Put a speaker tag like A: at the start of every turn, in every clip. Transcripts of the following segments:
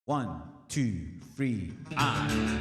A: 1, 2, 3, on.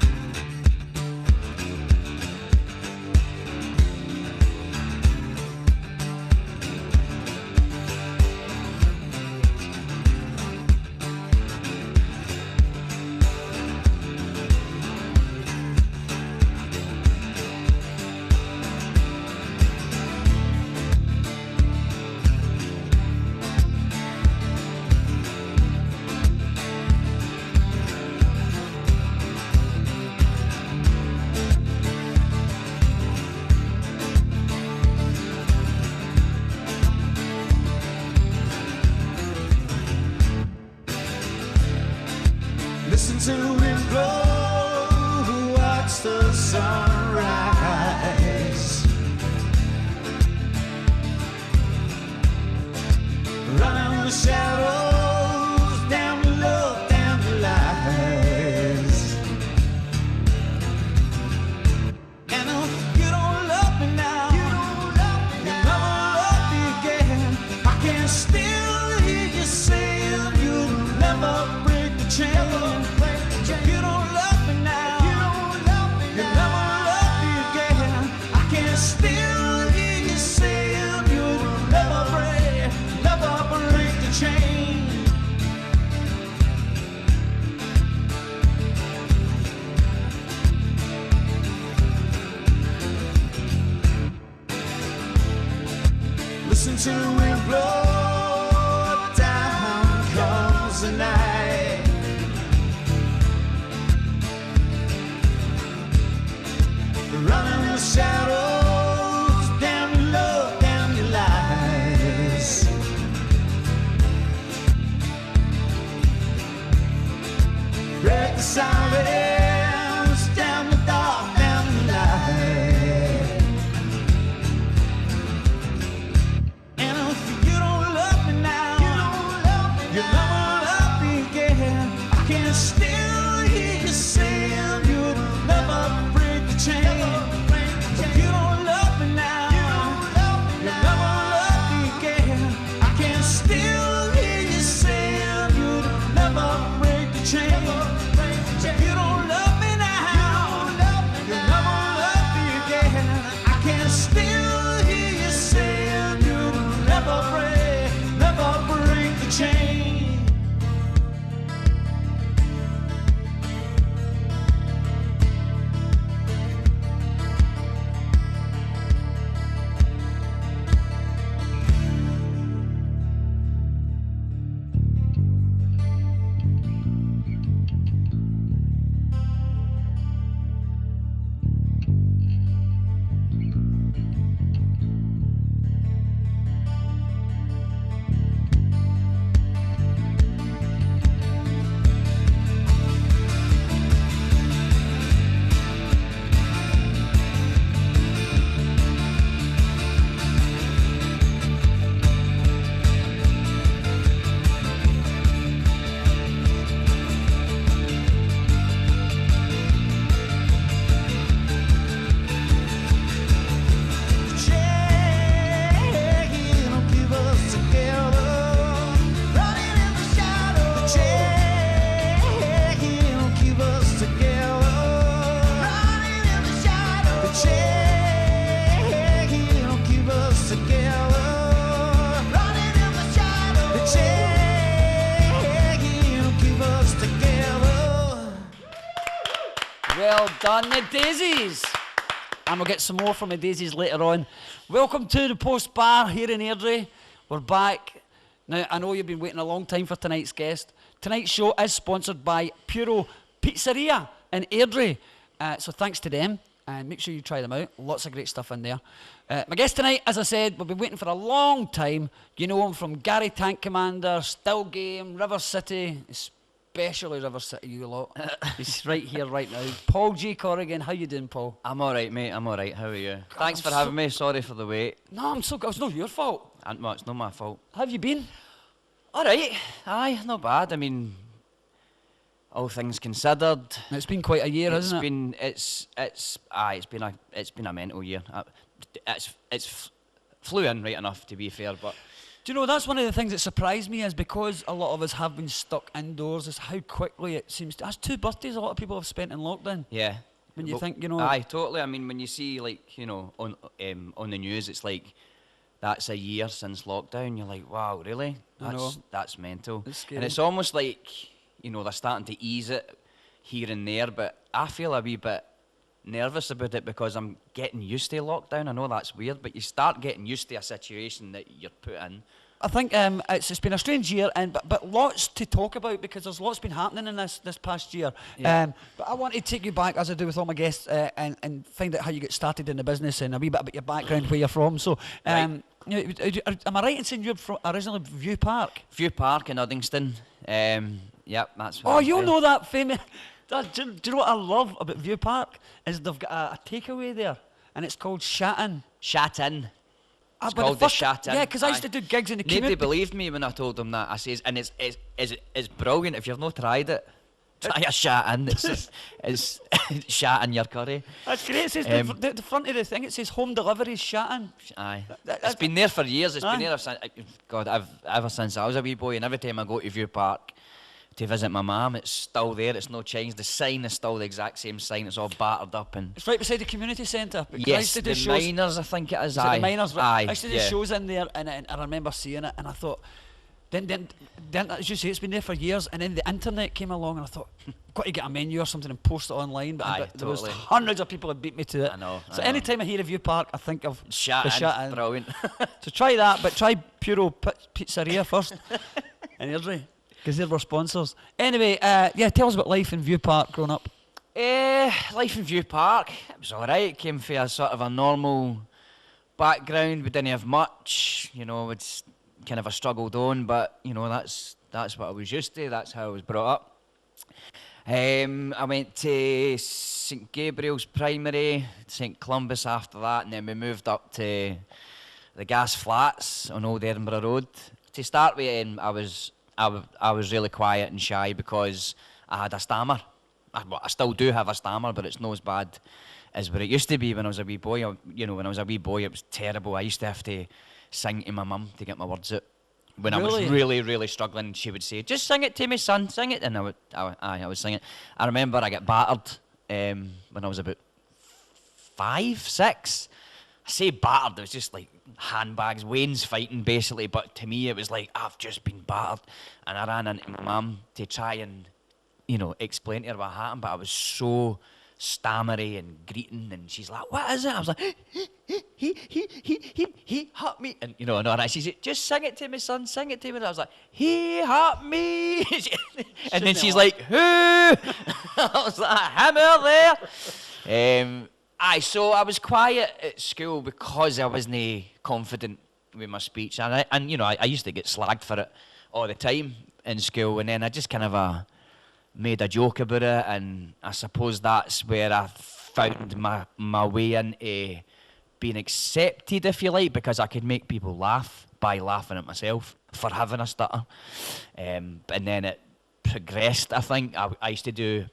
A: Listen to it blow, watch the sunrise. Running the shadows, down to love, down to lies. And if you don't love me now, you'll never love me again. I can still hear you saying you'll never break the chain. Listen to it blow, down comes the night. Running the shadows, down to love, down to lies. Break the silence, down the dark, down the light. Still hear you saying you'd never break the chain. If you don't love me now, you'll never love me again. I can still hear you saying you'd never break the chain. If you don't love me now, you'll never love me again. I can still hear you saying you'd never break the chain.
B: Well done, the Daisies. And we'll get some more from the Daisies later on. Welcome to the Post Bar here in Airdrie. We're back. Now, I know you've been waiting a long time for tonight's guest. Tonight's show is sponsored by Puro Pizzeria in Airdrie. So thanks to them. And make sure you try them out. Lots of great stuff in there. My guest tonight, as I said, we've been waiting for a long time. You know him from Gary Tank Commander, Still Game, River City, especially River City, you lot. He's right here, right now. Paul G. Corrigan, how you doing, Paul?
C: I'm alright, mate, I'm alright. How are you? Thanks for having me, sorry for the wait.
B: No, I'm so good. It's not your fault.
C: Well, it's not my fault.
B: How have you been?
C: Alright, aye, not bad. I mean, all things considered.
B: It's been quite a year, hasn't it?
C: It's been a mental year. It's flew in right enough, to be fair, but
B: Do you know, that's one of the things that surprised me is because a lot of us have been stuck indoors is how quickly it seems to... That's 2 birthdays a lot of people have spent in lockdown.
C: Yeah.
B: When you think, you know...
C: Aye, totally. I mean, when you see, like, you know, on the news, it's like, that's a year since lockdown. You're like, wow, really?
B: I know.
C: That's mental.
B: It's scary.
C: And it's almost like, you know, they're starting to ease it here and there, but I feel a wee bit nervous about it because I'm getting used to lockdown. I know that's weird, but you start getting used to a situation that you're put in.
B: I think it's been a strange year, but lots to talk about because there's lots been happening in this past year.
C: Yeah.
B: But I want to take you back, as I do with all my guests, and find out how you get started in the business and a wee bit about your background, where you're from. So,
C: Right.
B: you know, am I right in saying you're from originally View Park?
C: View Park in Uddingston. Yep, that's what
B: Oh,
C: I'm
B: you'll
C: from.
B: know that famous... Do you know what I love about View Park? Is they've got a takeaway there, and it's called Shat-In.
C: Shat-In. It's
B: But
C: called the Shat-In.
B: Yeah, because I used
C: Aye.
B: to do gigs in the
C: Nobody
B: community.
C: believed me when I told them that. I says, and it's brilliant. If you've not tried it, try a Shat-In. It's just, it's shat in your curry.
B: That's great. It says the front of the thing. It says home deliveries Shat-In.
C: Aye.
B: That-
C: It's been there for years. It's
B: Aye.
C: been there ever since I was a wee boy. And every time I go to View Park to visit my mum, it's still there. It's no changed. The sign is still the exact same sign. It's all battered up and.
B: It's right beside the community centre. because I
C: Yes,
B: used to do
C: the
B: shows.
C: miners, I think it is.
B: Is it
C: Aye.
B: the miners? Right.
C: Aye.
B: I used to do
C: yeah.
B: shows in there, and I remember seeing it, and I thought, then, as you say, it's been there for years, and then the internet came along, and I thought, got to get a menu or something and post it online. But,
C: Aye,
B: but there was
C: totally.
B: hundreds of people that beat me to it.
C: I know,
B: So
C: I know.
B: anytime I hear of View Park, I think of the
C: Shat-In.
B: Shat-In.
C: Brilliant.
B: So try that, but try Puro Pizzeria first in Airdrie, because they're our sponsors. Anyway, yeah, tell us about life in View Park growing up.
C: Life in View Park, it was alright. It came from a sort of a normal background. We didn't have much, you know, it's kind of a struggled on, but, you know, that's what I was used to, that's how I was brought up. I went to St Gabriel's Primary, St Columbus after that, and then we moved up to the Gas Flats on Old Edinburgh Road. To start with, I was really quiet and shy because I had a stammer. I still do have a stammer, but it's not as bad as what it used to be when I was a wee boy. When I was a wee boy, it was terrible. I used to have to sing to my mum to get my words out. When I was
B: Really?
C: really, really struggling, she would say, "Just sing it to me, son, sing it." And I would sing it. I remember I got battered when I was about 5, 6. I say battered, it was just like handbags, Wayne's fighting basically, but to me it was like, I've just been battered. And I ran into my mum to try and, explain to her what happened, but I was so stammery and greeting, and she's like, "What is it?" I was like, he hurt me. And, and she said, "Just sing it to me, son, sing it to me." And I was like, "He hurt me." And then she's like, "Who?" I was like, "Hammer there." So I was quiet at school because I wasn't confident with my speech, and I used to get slagged for it all the time in school, and then I just kind of made a joke about it, and I suppose that's where I found my way into being accepted, if you like, because I could make people laugh by laughing at myself for having a stutter, and then it progressed. I think I used to do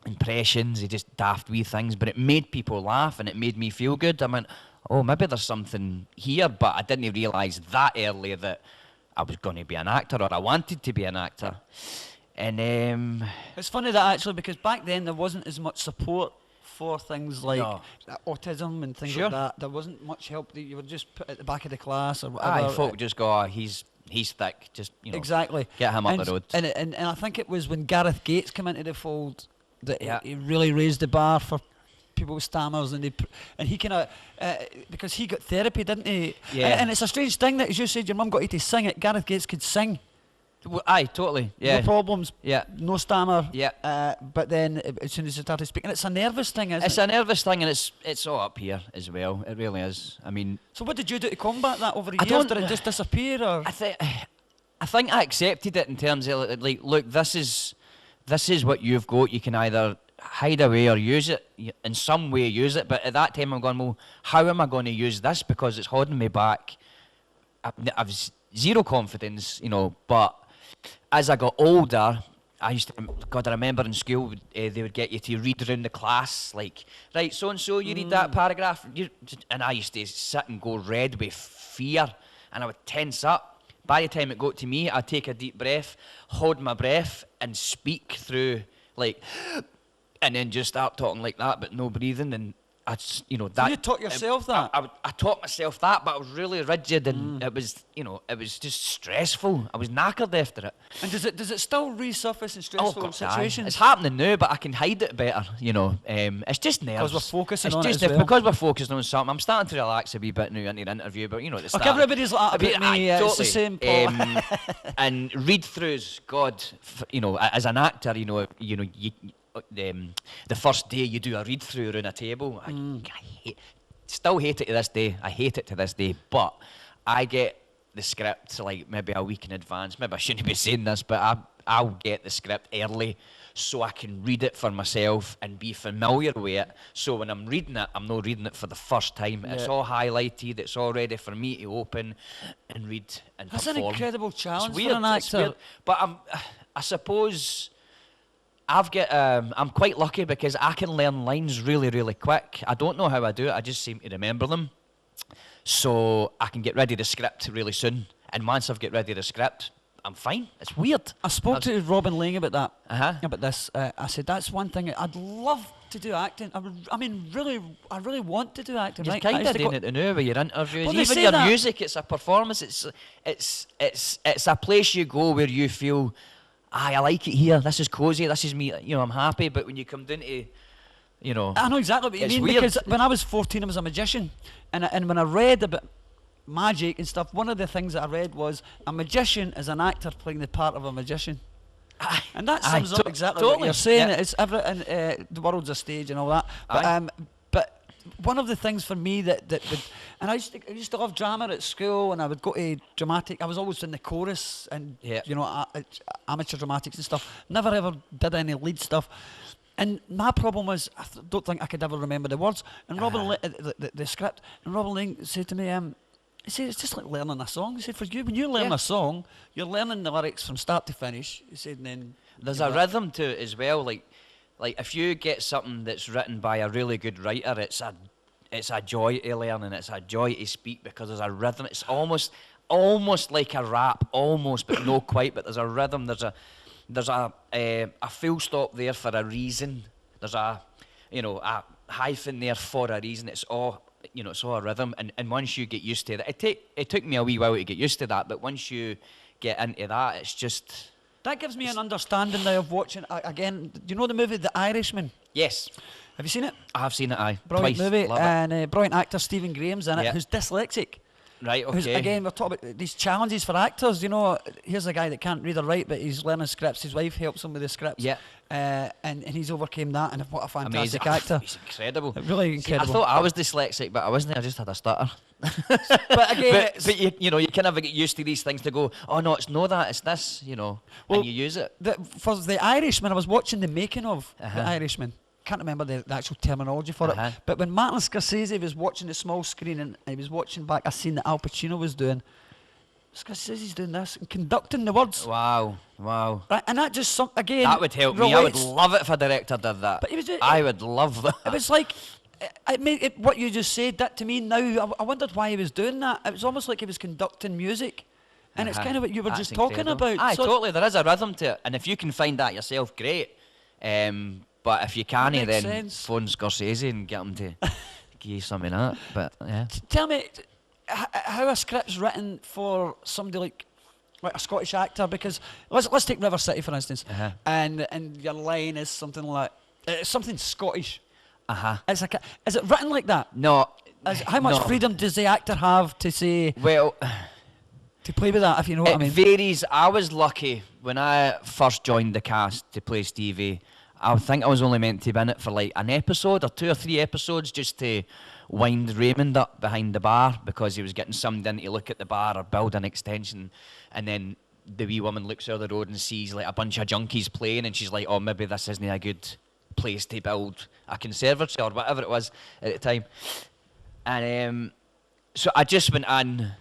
C: impressions, just daft wee things, but it made people laugh and it made me feel good. I went, oh, maybe there's something here, but I didn't realise that early that I was going to be an actor, or I wanted to be an actor. And
B: It's funny that actually, because back then there wasn't as much support for things like
C: No.
B: autism and things
C: Sure.
B: like that. There wasn't much help. That you were just put at the back of the class or whatever.
C: folk just go, oh, he's thick, just,
B: Exactly.
C: get him up
B: and,
C: the road.
B: And I think it was when Gareth Gates came into the fold that
C: Yeah.
B: he really raised the bar for people with stammers, and he kind of because he got therapy, didn't he?
C: Yeah.
B: And it's a strange thing that, as you said, your mum got you to sing it. Gareth Gates could sing,
C: Well, aye, totally, yeah.
B: no problems,
C: Yeah.
B: no stammer.
C: Yeah.
B: But then as soon as he started speaking, it's a nervous thing, isn't
C: It's
B: it?
C: a nervous thing, and it's all up here as well. It really is. I mean,
B: So what did you do to combat that over the
C: I
B: years?
C: don't-
B: Did it just disappear, or?
C: I think I accepted it in terms of like, look, this is what you've got. You can either hide away or use it in some way. Use it, but at that time I'm going, well, how am I going to use this? Because it's holding me back. I've zero confidence, But as I got older, I remember in school they would get you to read around the class, like, right, so and so, you read that paragraph, and I used to sit and go red with fear, and I would tense up. by the time it got to me, I'd take a deep breath, hold my breath, and speak through, like, and then just start talking like that, but no breathing, and that.
B: You taught yourself that?
C: I taught myself that, but I was really rigid, and it was just stressful. I was knackered after it.
B: And does it still resurface in stressful situations?
C: It's happening now, but I can hide it better, It's just nerves.
B: Because we're focusing
C: it's
B: on
C: just
B: it as well.
C: Because we're focusing on something. I'm starting to relax a wee bit now into the interview, but at the start.
B: Look, everybody's like that about me. It's the same, Paul.
C: And read-throughs, God, as an actor, the first day you do a read-through around a table, I still hate it to this day. I hate it to this day, but I get the script like maybe a week in advance. Maybe I shouldn't be saying this, but I'll get the script early so I can read it for myself and be familiar with it. So when I'm reading it, I'm not reading it for the first time. Yeah. It's all highlighted. It's all ready for me to open and read and
B: That's
C: perform.
B: An incredible challenge
C: for
B: an actor.
C: But I suppose I'm quite lucky because I can learn lines really, really quick. I don't know how I do it. I just seem to remember them. So I can get ready to script really soon. And once I've get ready to script, I'm fine. It's weird.
B: I spoke to Robin Lang about that.
C: Uh-huh.
B: About this. I said, that's one thing. I'd love to do acting. I really want to do acting.
C: You're
B: right?
C: kind of doing it now with your interviews.
B: Well,
C: even your music, it's a performance. It's a place you go where you feel, I like it here. This is cozy. This is me. I'm happy. But when you come down to,
B: I know exactly what you mean.
C: Weird.
B: Because when I was 14, I was a magician, and when I read about magic and stuff, one of the things that I read was a magician is an actor playing the part of a magician. And that sums up exactly what you're saying. Yeah. It's the world's a stage and all that. But one of the things for me that would, and I used to love drama at school, and I would go to dramatic. I was always in the chorus and amateur dramatics and stuff. Never ever did any lead stuff. And my problem was don't think I could ever remember the words. And Robin, the script, and Robin Lang said to me, he said, it's just like learning a song. He said, for you, when you learn a song, you're learning the lyrics from start to finish. He said, and then
C: there's a rhythm to it as well. Like if you get something that's written by a really good writer, it's a joy to learn and it's a joy to speak because there's a rhythm. It's almost like a rap, almost, but no quite. But there's a rhythm. There's a full stop there for a reason. There's a hyphen there for a reason. It's all a rhythm, and once you get used to that, it took me a wee while to get used to that, but once you get into that, it's just...
B: That gives me an understanding now of watching, again, do you know the movie The Irishman?
C: Yes.
B: Have you seen it?
C: I have seen it, aye.
B: Brilliant
C: Twice.
B: movie,
C: Love
B: and brilliant actor Stephen Graham's in it, who's dyslexic.
C: Right, okay.
B: Who's, again, we're talking about these challenges for actors. Here's a guy that can't read or write, but he's learning scripts. His wife helps him with the scripts.
C: Yeah.
B: And he's overcame that, and what a fantastic actor.
C: He's incredible.
B: Really incredible.
C: See, I thought I was dyslexic, but I wasn't. I just had a stutter.
B: But again,
C: but you kind of get used to these things to go, oh no, it's no that, it's this, and you use it.
B: For The Irishman, I was watching the making of The Irishman. Can't remember the actual terminology for it, but when Martin Scorsese was watching the small screen and he was watching back a scene that Al Pacino was doing, Scorsese's doing this and conducting the words.
C: Wow.
B: Right, and that just again.
C: That would help me. I would love it if a director did that.
B: But
C: I would love that.
B: It was like, what you just said that to me now. I wondered why he was doing that. It was almost like he was conducting music. And it's kind of what you were just talking about.
C: Aye, totally. There is a rhythm to it, and if you can find that yourself, great. But if you can't, then phone Scorsese and get him to give you something like that. But yeah.
B: Tell me how a script's written for somebody like a Scottish actor, because let's take River City for instance, and your line is something like something Scottish. It's like is it written like that?
C: No.
B: How much freedom does the actor have to say?
C: Well,
B: to play with that, if you know what I mean.
C: It varies. I was lucky when I first joined the cast to play Stevie. I think I was only meant to be in it for like an episode or 2 or 3 episodes just to wind Raymond up behind the bar because he was getting somebody in to look at the bar or build an extension, and then the wee woman looks out the road and sees like a bunch of junkies playing, and she's like, oh, maybe this isn't a good place to build a conservatory or whatever it was at the time. And so I just went in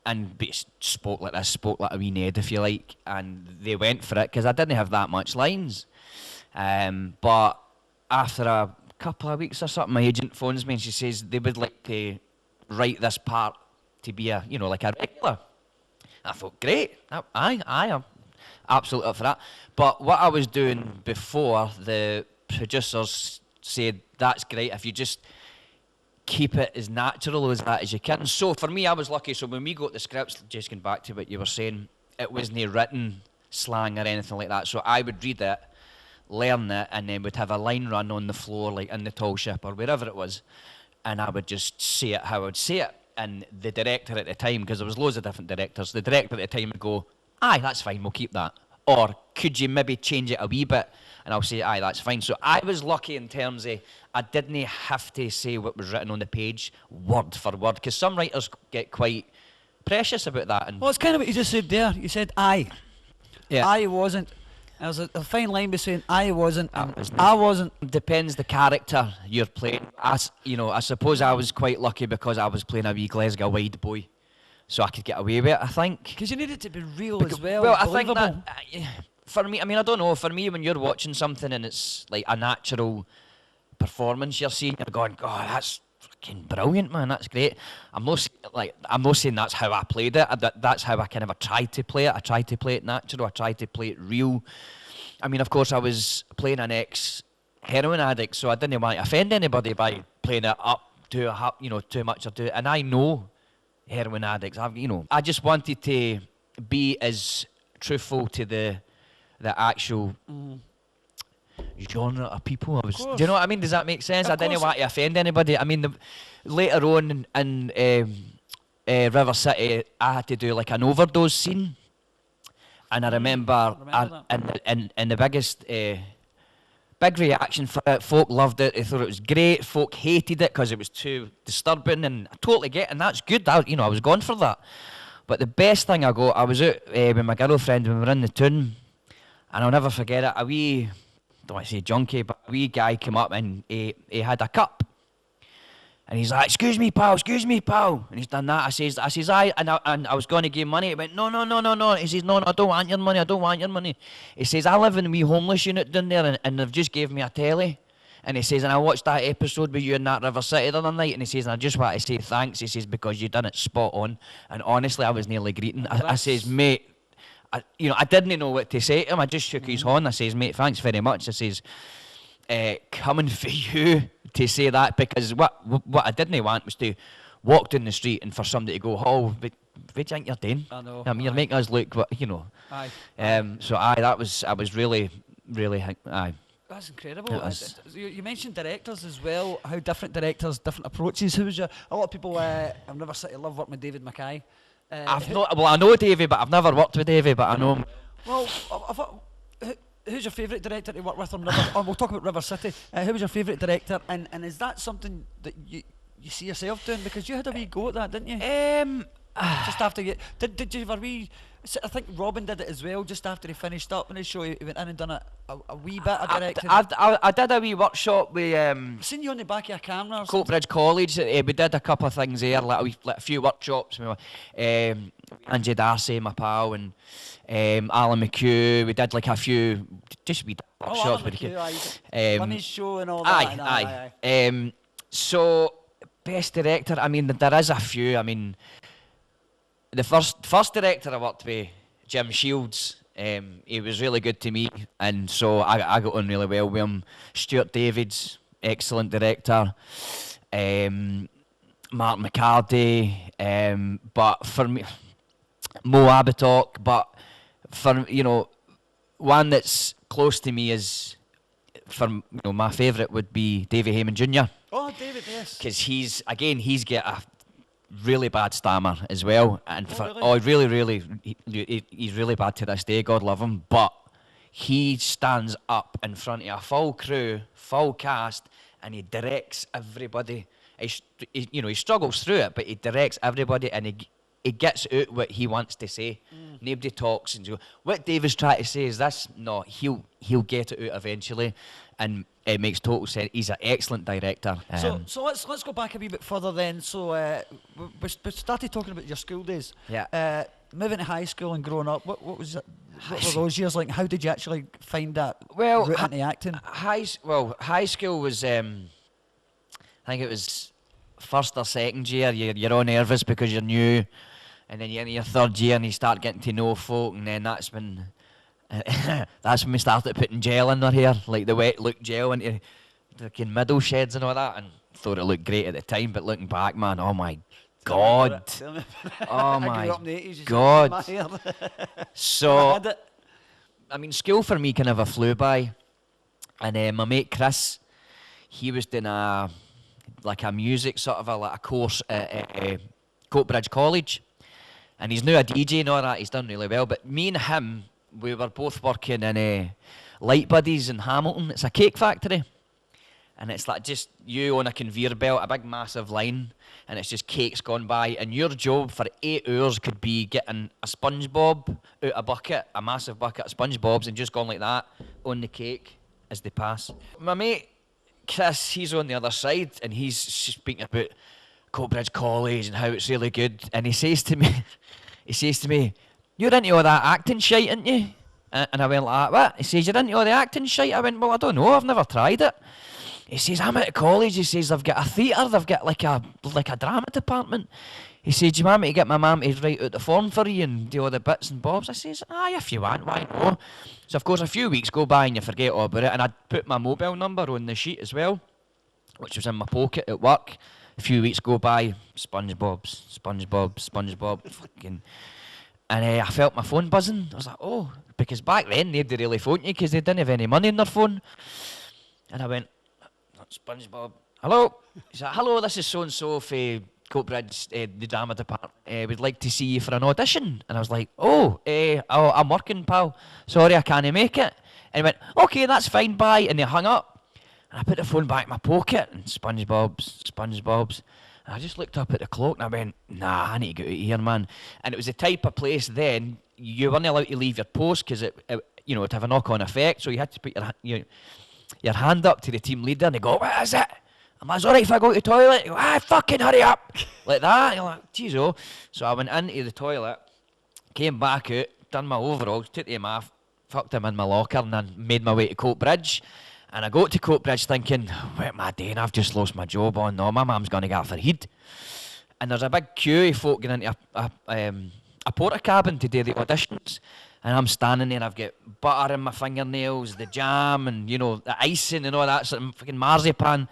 C: and spoke like a wee Ned, if you like, and they went for it because I didn't have that much lines. But after a couple of weeks or something, my agent phones me and she says they would like to write this part to be a, like a regular. I thought, great, I am absolutely up for that. But what I was doing before, the producers said, that's great if you just keep it as natural as that as you can. So for me, I was lucky. So when we got the scripts, just going back to what you were saying, it wasn't written slang or anything like that. So I would read it, learn it, and then would have a line run on the floor, like in the tall ship or wherever it was, and I would just say it how I would say it. And the director at the time, because there was loads of different directors, the director at the time would go, aye, that's fine, we'll keep that. Or could you maybe change it a wee bit? And I'll say, aye, that's fine. So I was lucky in terms of I didn't have to say what was written on the page word for word, because some writers get quite precious about that. And
B: Well, it's kind of what you just said there. You said I.
C: yeah.
B: I wasn't. There was a fine line between I wasn't and
C: was
B: I wasn't.
C: Depends the character you're playing. I suppose I was quite lucky because I was playing a wee Glasgow wide boy, so I could get away with it, I think.
B: Because you need it to be real as well.
C: Well, I think
B: believable.
C: that for me, I mean, I don't know. For me, when you're watching something and it's like a natural performance you're seeing, you're going, God, that's fucking brilliant, man. That's great. I'm not saying that's how I played it. That's how I kind of tried to play it. I tried to play it natural. I tried to play it real. I mean, of course, I was playing an ex-heroin addict, so I didn't want to offend anybody by playing it up too much or too. And I know heroin addicts. I just wanted to be as truthful to the actual genre of people. Do you know what I mean? Does that make sense? I didn't want to offend anybody. I mean, later on in River City, I had to do like an overdose scene, and I remember and the biggest big reaction for it. Folk loved it. They thought it was great. Folk hated it because it was too disturbing, and I totally get it, and that's good. I was gone for that. But the best thing I was out with my girlfriend when we were in the town, and I'll never forget it. A wee, don't want to say junkie, but a wee guy came up and he had a cup. And he's like, excuse me, pal. And he's done that. I says, aye. And I was going to give him money. He went, no. He says, no, I don't want your money. He says, I live in a wee homeless unit down there, and they've just gave me a telly. And he says, and I watched that episode with you in that River City the other night. And he says, and I just want to say thanks. He says, because you done it spot on. And honestly, I was nearly greeting. I says, mate, I didn't know what to say to him. I just shook his hand. I says, mate, thanks very much. I says, coming for you to say that, because what I didn't want was to walk down the street and for somebody to go, oh, what do you think you're doing?
B: I know.
C: I mean, you're making us look,
B: Aye.
C: So I was really, aye.
B: That's incredible.
C: It
B: You mentioned directors as well. How different directors, different approaches. Who was a lot of people? I've never said I love working with David Mackay.
C: I know Davey, but I've never worked with Davey, but I know him.
B: Well, who's your favourite director to work with on River? We'll talk about River City. Who was your favourite director, and is that something that you see yourself doing? Because you had a wee go at that, didn't you? Just after you did you have a wee? I think Robin did it as well. Just after he finished up in his show, he went in and done a wee bit of directing.
C: I did a wee workshop with
B: Seen you on the back of a camera. Or
C: Coatbridge College. We did a couple of things there, like a few workshops. Angie Darcy, my pal, and Alan McHugh. We did like a few just wee workshops with the kid.
B: Funny show and all that.
C: Aye. So best director. I mean, there is a few. I mean, the first director I worked with, Jim Shields. He was really good to me, and so I got on really well with him. Stuart Davids, excellent director. Mark McCarty, but for me, Mo Abatok. But for one that's close to me is my favourite would be Davy Heyman Jr.
B: Oh, David, yes.
C: Because he's got a really bad stammer as well, and
B: really?
C: he's really bad to this day. God love him, but he stands up in front of a full crew, full cast, and he directs everybody. He struggles through it, but he directs everybody, and he gets out what he wants to say. Nobody talks and what David's trying to say is this. No, he'll get it out eventually, and it makes total sense. He's an excellent director.
B: So let's go back a wee bit further then. So we started talking about your school days.
C: Yeah.
B: Moving to high school and growing up, what was it? What were those years like? How did you actually find that route into acting?
C: High school was I think it was first or second year. You're all nervous because you're new, and then you're in your third year and you start getting to know folk, and then that's when we started putting gel in their hair, like the wet look gel into the middle sheds and all that, and thought it looked great at the time, but looking back, man, oh my God. Oh my God. So, I mean, school for me kind of flew by, and my mate Chris, he was doing a music sort of a course at Coatbridge College, and he's now a DJ and all that. He's done really well, but me and him, we were both working in Light Buddies in Hamilton. It's a cake factory, and it's like just you on a conveyor belt, a big massive line, and it's just cakes gone by, and your job for 8 hours could be getting a SpongeBob out a bucket, a massive bucket of SpongeBobs, and just going like that on the cake as they pass. My mate Chris, he's on the other side, and he's speaking about Coatbridge College and how it's really good, and he says to me, "You're into all that acting shite, aren't you?" And I went like, "What?" He says, "You're into all the acting shite?" I went, "Well, I don't know, I've never tried it." He says, "I'm at college." He says, "They've got a theatre, they've got like a drama department." He said, "Do you want me to get my mum to write out the form for you and do all the bits and bobs?" I says, "Aye, if you want, why not?" So of course a few weeks go by and you forget all about it, and I'd put my mobile number on the sheet as well, which was in my pocket at work. A few weeks go by, SpongeBob, fucking... And I felt my phone buzzing. I was like, oh, because back then nobody really phoned you because they didn't have any money in their phone. And I went, SpongeBob, hello? He's like, hello, this is so-and-so for Coatbridge, the drama department. We'd like to see you for an audition. And I was like, oh, I'm working, pal. Sorry, I can't make it. And he went, okay, that's fine, bye. And they hung up. And I put the phone back in my pocket, and SpongeBob's. And I just looked up at the clock and I went, nah, I need to get out of here, man. And it was the type of place then, you weren't allowed to leave your post because it'd have a knock-on effect. So you had to put your hand up to the team leader and they go, what is it? I'm like, it's all right if I go to the toilet? You go, fucking hurry up. Like that. And you're like, geez, oh. So I went into the toilet, came back out, done my overalls, took them off, fucked them in my locker, and then made my way to Coatbridge. And I got to Coatbridge thinking, what am I doing? I've just lost my job on. No, my mum's going to get for heed. And there's a big queue of folk getting into a porta cabin to do the auditions. And I'm standing there, I've got butter in my fingernails, the jam, and, the icing and all that sort of fucking marzipan.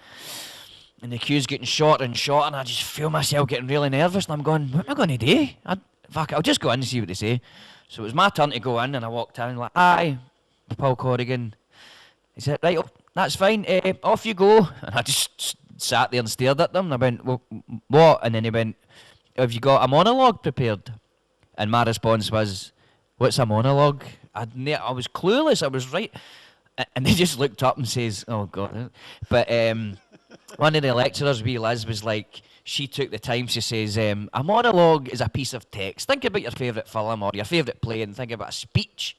C: And the queue's getting shorter and shorter, and I just feel myself getting really nervous. And I'm going, what am I going to do? I'll just go in and see what they say. So it was my turn to go in, and I walked in, like, hi, Paul Corrigan. He said, right, that's fine, off you go. And I just sat there and stared at them. And I went, well, what? And then he went, have you got a monologue prepared? And my response was, what's a monologue? I was clueless, I was right. And they just looked up and says, oh God. But one of the lecturers, wee Liz, was like, she took the time, she says, a monologue is a piece of text. Think about your favourite film or your favourite play and think about a speech.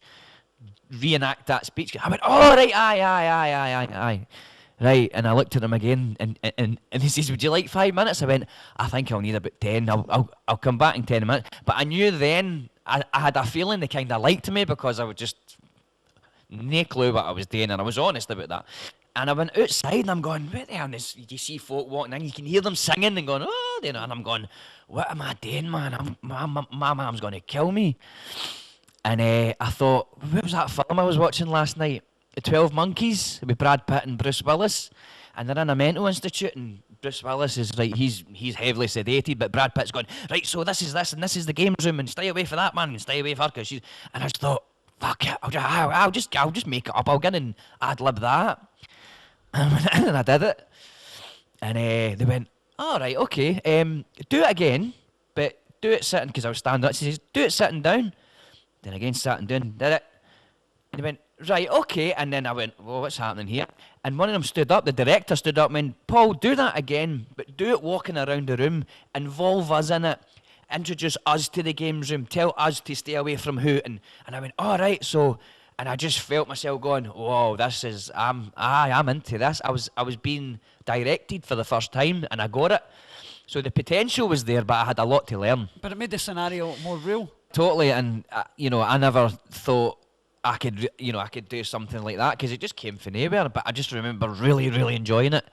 C: Reenact that speech. I went, oh, right, aye. Right, and I looked at him again, and he says, would you like 5 minutes? I went, I think I'll need about 10. I'll come back in 10 minutes. But I knew then, I had a feeling they kind of liked me because I was just no clue what I was doing, and I was honest about that. And I went outside, and I'm going, what the hell is, you see folk walking in, you can hear them singing and going, oh, and I'm going, what am I doing, man? My mum's going to kill me. And I thought, what was that film I was watching last night? The 12 Monkeys with Brad Pitt and Bruce Willis. And they're in a mental institute, and Bruce Willis is like, he's heavily sedated, but Brad Pitt's going, right, so this is this, and this is the games room, and stay away for that, man, and stay away for her, because she's... And I just thought, fuck it, I'll just make it up, I'll get in and ad-lib that. And I did it. And they went, all right, okay, do it again, but do it sitting, because I was standing up. She says, do it sitting down. Then again, sat and down, did it. And he went, right, okay. And then I went, well, what's happening here? And one of them stood up, the director stood up and went, Paul, do that again, but do it walking around the room, involve us in it, introduce us to the games room, tell us to stay away from who. And I went, all right, so, and I just felt myself going, whoa, this is, I'm into this. I was being directed for the first time, and I got it. So the potential was there, but I had a lot to learn.
B: But it made the scenario more real.
C: Totally, and I never thought I could do something like that because it just came from nowhere. But I just remember really, really enjoying it.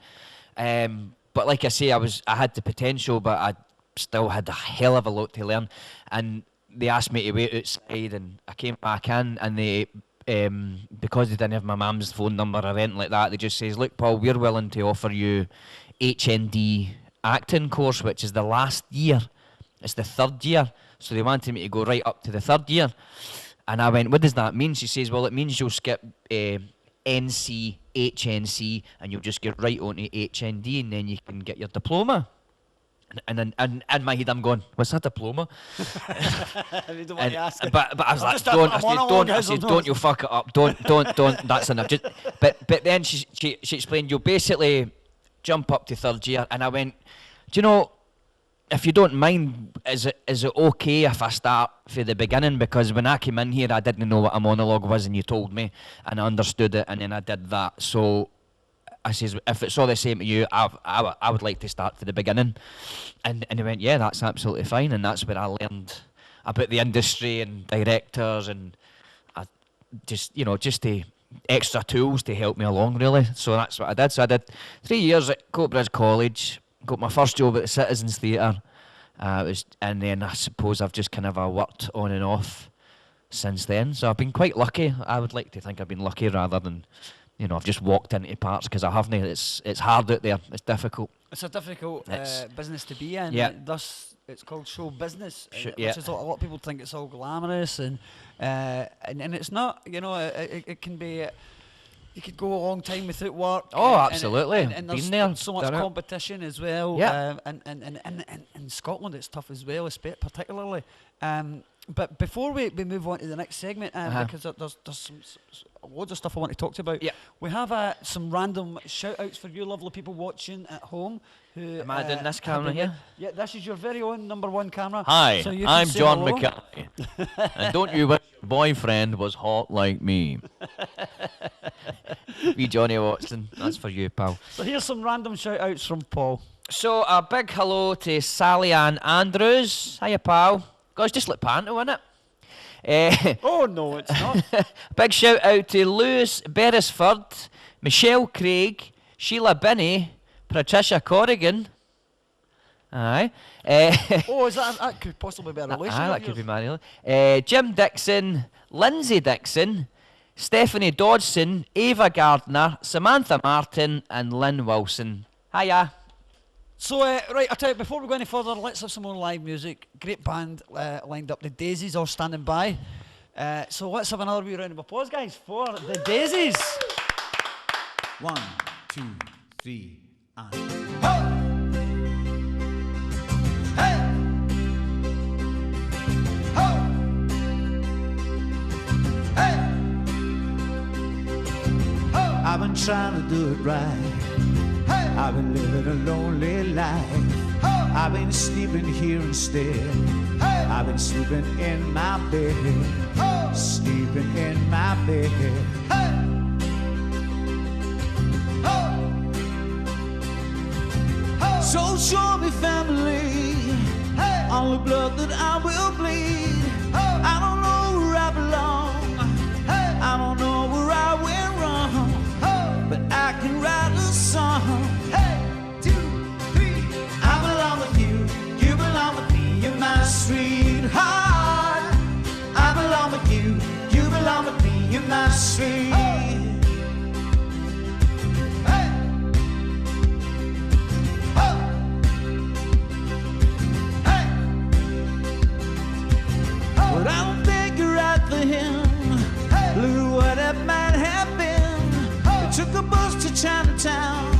C: But like I say, I had the potential, but still had a hell of a lot to learn. And they asked me to wait outside, and I came back in, and they, because they didn't have my mum's phone number or anything like that, they just says, look, Paul, we're willing to offer you HND acting course, which is the last year. It's the 3rd year. So they wanted me to go right up to the 3rd year. And I went, what does that mean? She says, well, it means you'll skip NC, HNC, and you'll just get right onto HND, and then you can get your diploma. And in my head, I'm going, what's a diploma?
B: You don't want to ask it.
C: But I was
B: I'm
C: like,
B: just
C: don't.
B: a
C: I said,
B: monologue,
C: don't. I
B: guys,
C: said,
B: I'm
C: don't
B: not-
C: you fuck it up. Don't. That's enough. Just, but then she explained, you'll basically jump up to 3rd year. And I went, do you know, if you don't mind, is it okay if I start from the beginning? Because when I came in here, I didn't know what a monologue was, and you told me, and I understood it, and then I did that. So I says, if it's all the same to you, I would like to start from the beginning. And he went, yeah, that's absolutely fine. And that's where I learned about the industry and directors, and I just the extra tools to help me along, really. So that's what I did. So I did 3 years at Coatbridge College, got my first job at the Citizens Theatre, and then I suppose I've just kind of worked on and off since then. So I've been quite lucky. I would like to think I've been lucky rather than, I've just walked into parts, because I haven't. It's hard out there. It's difficult.
B: It's a difficult business to be in.
C: Yeah.
B: Thus, it's called show business,
C: Yeah.
B: which is a lot of people think it's all glamorous, and it's not. It can be. You could go a long time without work.
C: Oh,
B: and
C: absolutely.
B: And there's
C: Been there,
B: so much
C: done it.
B: competition as well.
C: Yeah.
B: And in Scotland, it's tough as well, particularly. But before we move on to the next segment, because there's some loads of stuff I want to talk to you about.
C: Yeah.
B: We have some random shout-outs for you lovely people watching at home. Who,
C: Am I doing this
B: have
C: camera
B: been-
C: here?
B: Yeah, this is your very own #1 camera.
D: Hi,
B: So you can
D: I'm
B: say
D: John
B: hello.
D: McCarthy. And don't you wish your boyfriend was hot like me?
C: Wee Johnny Watson, that's for you, pal.
B: So here's some random shout-outs from Paul.
C: So a big hello to Sally Ann Andrews. Hiya, pal. God, it's just like Panto, isn't it?
B: Oh, no, it's not.
C: Big shout out to Lewis Beresford, Michelle Craig, Sheila Binney, Patricia Corrigan. Aye.
B: Oh, is that could possibly be a relation
C: Aye,
B: of
C: that could
B: yours.
C: be Mariella. Jim Dixon, Lindsay Dixon, Stephanie Dodson, Ava Gardner, Samantha Martin, and Lynn Wilson. Hiya.
B: So, right, I'll tell you, before we go any further, let's have some more live music. Great band lined up. The Daisies all standing by. So let's have another wee round of applause, guys, for the Daisies.
A: 1, 2, 3, and I've been trying to do it right. I've been living a lonely life. I've been sleeping here instead. I've been sleeping in my bed. Sleeping in my bed. So show me family, all the blood that I will bleed. I don't know where I belong. I don't know where I went wrong, but I can write a song. Hey, 2, 3. I belong with you, you belong with me. You're my sweetheart. I belong with you, you belong with me. You're my sweet. But I don't think you're right for him. Look at what it might have been. It took a bus to Chinatown.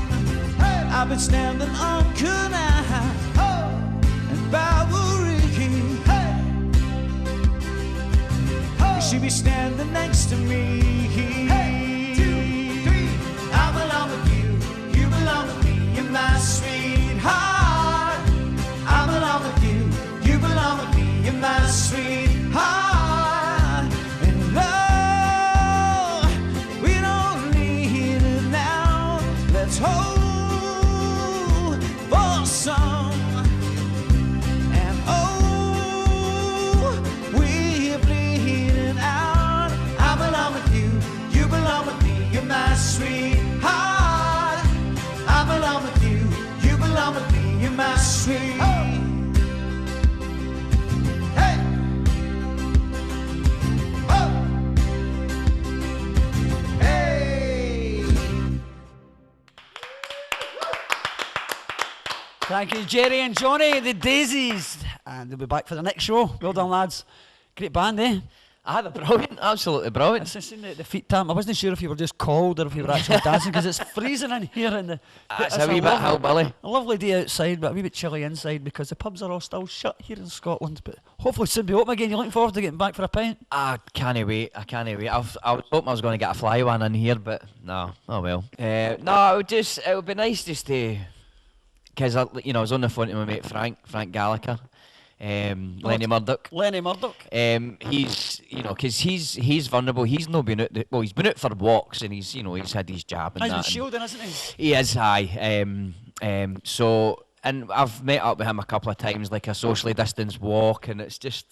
A: I've been standing on Canal and Bowery. She be standing next to me. 2, 3. I belong with you, you belong with me. You're my sweetheart. I belong with you, you belong with me. You're my sweetheart. And love, we don't need it now. Let's hold for some. And oh, we're bleeding out. I belong with you, you belong with me. You're my sweetheart. I belong with you, you belong with me. You're my sweet.
B: Thank you, Jerry and Johnny, the Daisies. And they'll be back for the next show. Well done, lads. Great band, eh?
C: They're brilliant, absolutely brilliant.
B: I seen the feet tap. I wasn't sure if you were just cold or if you were actually dancing because it's freezing in here. And
C: It's a wee bit hillbilly.
B: A lovely day outside, but a wee bit chilly inside because the pubs are all still shut here in Scotland. But hopefully soon be open again. You're looking forward to getting back for a pint?
C: I can't wait. I was hoping I was going to get a fly one in here, but no. Oh well. No, it would be nice just to, because I was on the phone to my mate Frank Gallagher. Lenny Murdoch. He's, because he's vulnerable. He's not been out. He's been out for walks and he's had his jab and
B: He's
C: that.
B: been shielding, isn't he?
C: He is, aye. So, and I've met up with him a couple of times, like a socially distanced walk, and it's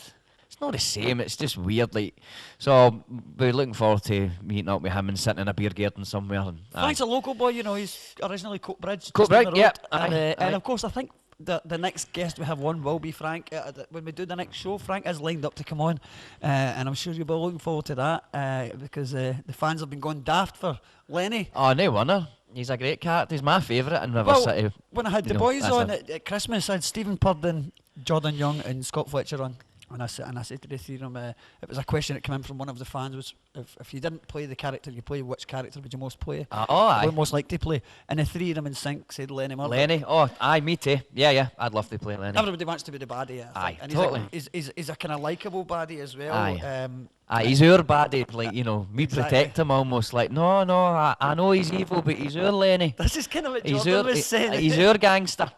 C: not the same. It's just weird, like. So we're looking forward to meeting up with him and sitting in a beer garden somewhere. And,
B: Frank's a local boy. He's originally Coatbridge.
C: Coatbridge, yeah.
B: And of course, I think the next guest we have on will be Frank. When we do the next show, Frank is lined up to come on, and I'm sure you'll be looking forward to that because the fans have been going daft for Lenny.
C: Oh, no wonder. He's a great character. He's my favourite in River City.
B: When I had the boys on at Christmas, I had Stephen Purden, Jordan Young and Scott Fletcher on. And I said to the three of them, it was a question that came in from one of the fans, was if you didn't play the character you play, which character would you most play?
C: Aye.
B: Would most like to play? And the three of them in sync said Lenny Murdoch.
C: Lenny? Oh, aye, me too. Yeah, I'd love to play Lenny.
B: Everybody wants to be the baddie, I think. And
C: totally.
B: He's a kind of likeable baddie as well.
C: Aye, he's our baddie, like, we
B: Exactly.
C: protect him almost, like, no, I know he's evil, but he's our Lenny.
B: This is kind of what Jordan was saying.
C: He's our gangster.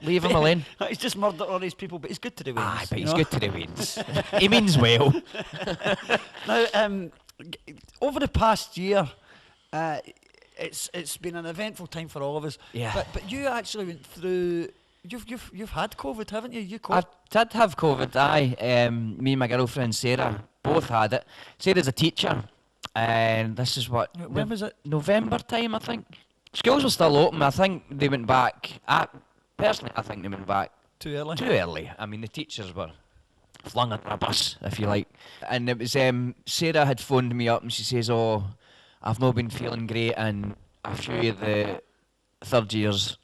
C: Leave him alone.
B: He's just murdered all these people, but he's good to the wins.
C: Aye, but he's good to the wins. He means well.
B: Now, over the past year, it's been an eventful time for all of us.
C: Yeah.
B: But you actually went through. You've had COVID, haven't you?
C: I did have COVID, aye. Me and my girlfriend Sarah both had it. Sarah's a teacher, and this is what...
B: When was it?
C: November time, I think. Schools were still open. I think they went back... Personally, I think they went back...
B: Too early?
C: Too early. I mean, the teachers were flung under a bus, if you like. And it was... Sarah had phoned me up and she says, oh, I've not been feeling great, and a few of the third years,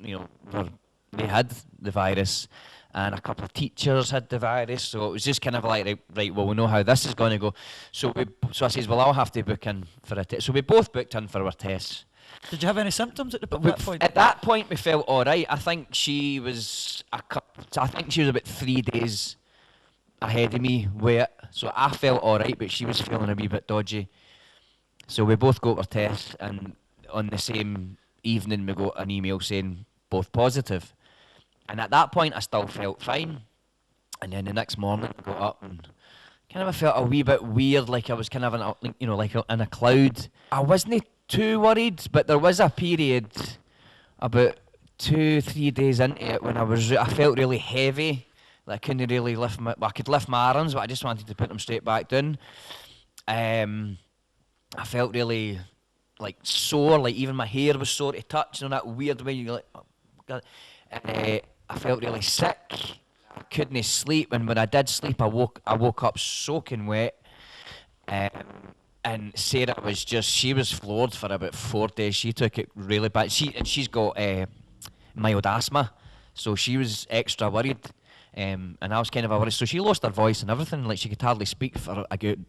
C: they had the virus, and a couple of teachers had the virus, so it was just kind of like, right, well, we know how this is going to go. So I says, well, I'll have to book in for a test. So we both booked in for our tests.
B: Did you have any symptoms at that point?
C: At that point, we felt all right. I think she was about 3 days ahead of me with it, so I felt all right, but she was feeling a wee bit dodgy. So we both got our tests, and on the same evening, we got an email saying both positive. And at that point, I still felt fine. And then the next morning, I got up and kind of I felt a wee bit weird, like I was kind of in a cloud. I wasn't too worried, but there was a period about 2-3 days into it when I felt really heavy. Like I couldn't really I could lift my arms, but I just wanted to put them straight back down. I felt really like sore, like even my hair was sore to touch, that weird way you're like, oh, God. I felt really sick. I couldn't sleep, and when I did sleep, I woke up soaking wet. And Sarah she was floored for about 4 days. She took it really bad. She's got mild asthma, so she was extra worried. And I was kind of worried. So she lost her voice and everything. Like she could hardly speak for a good.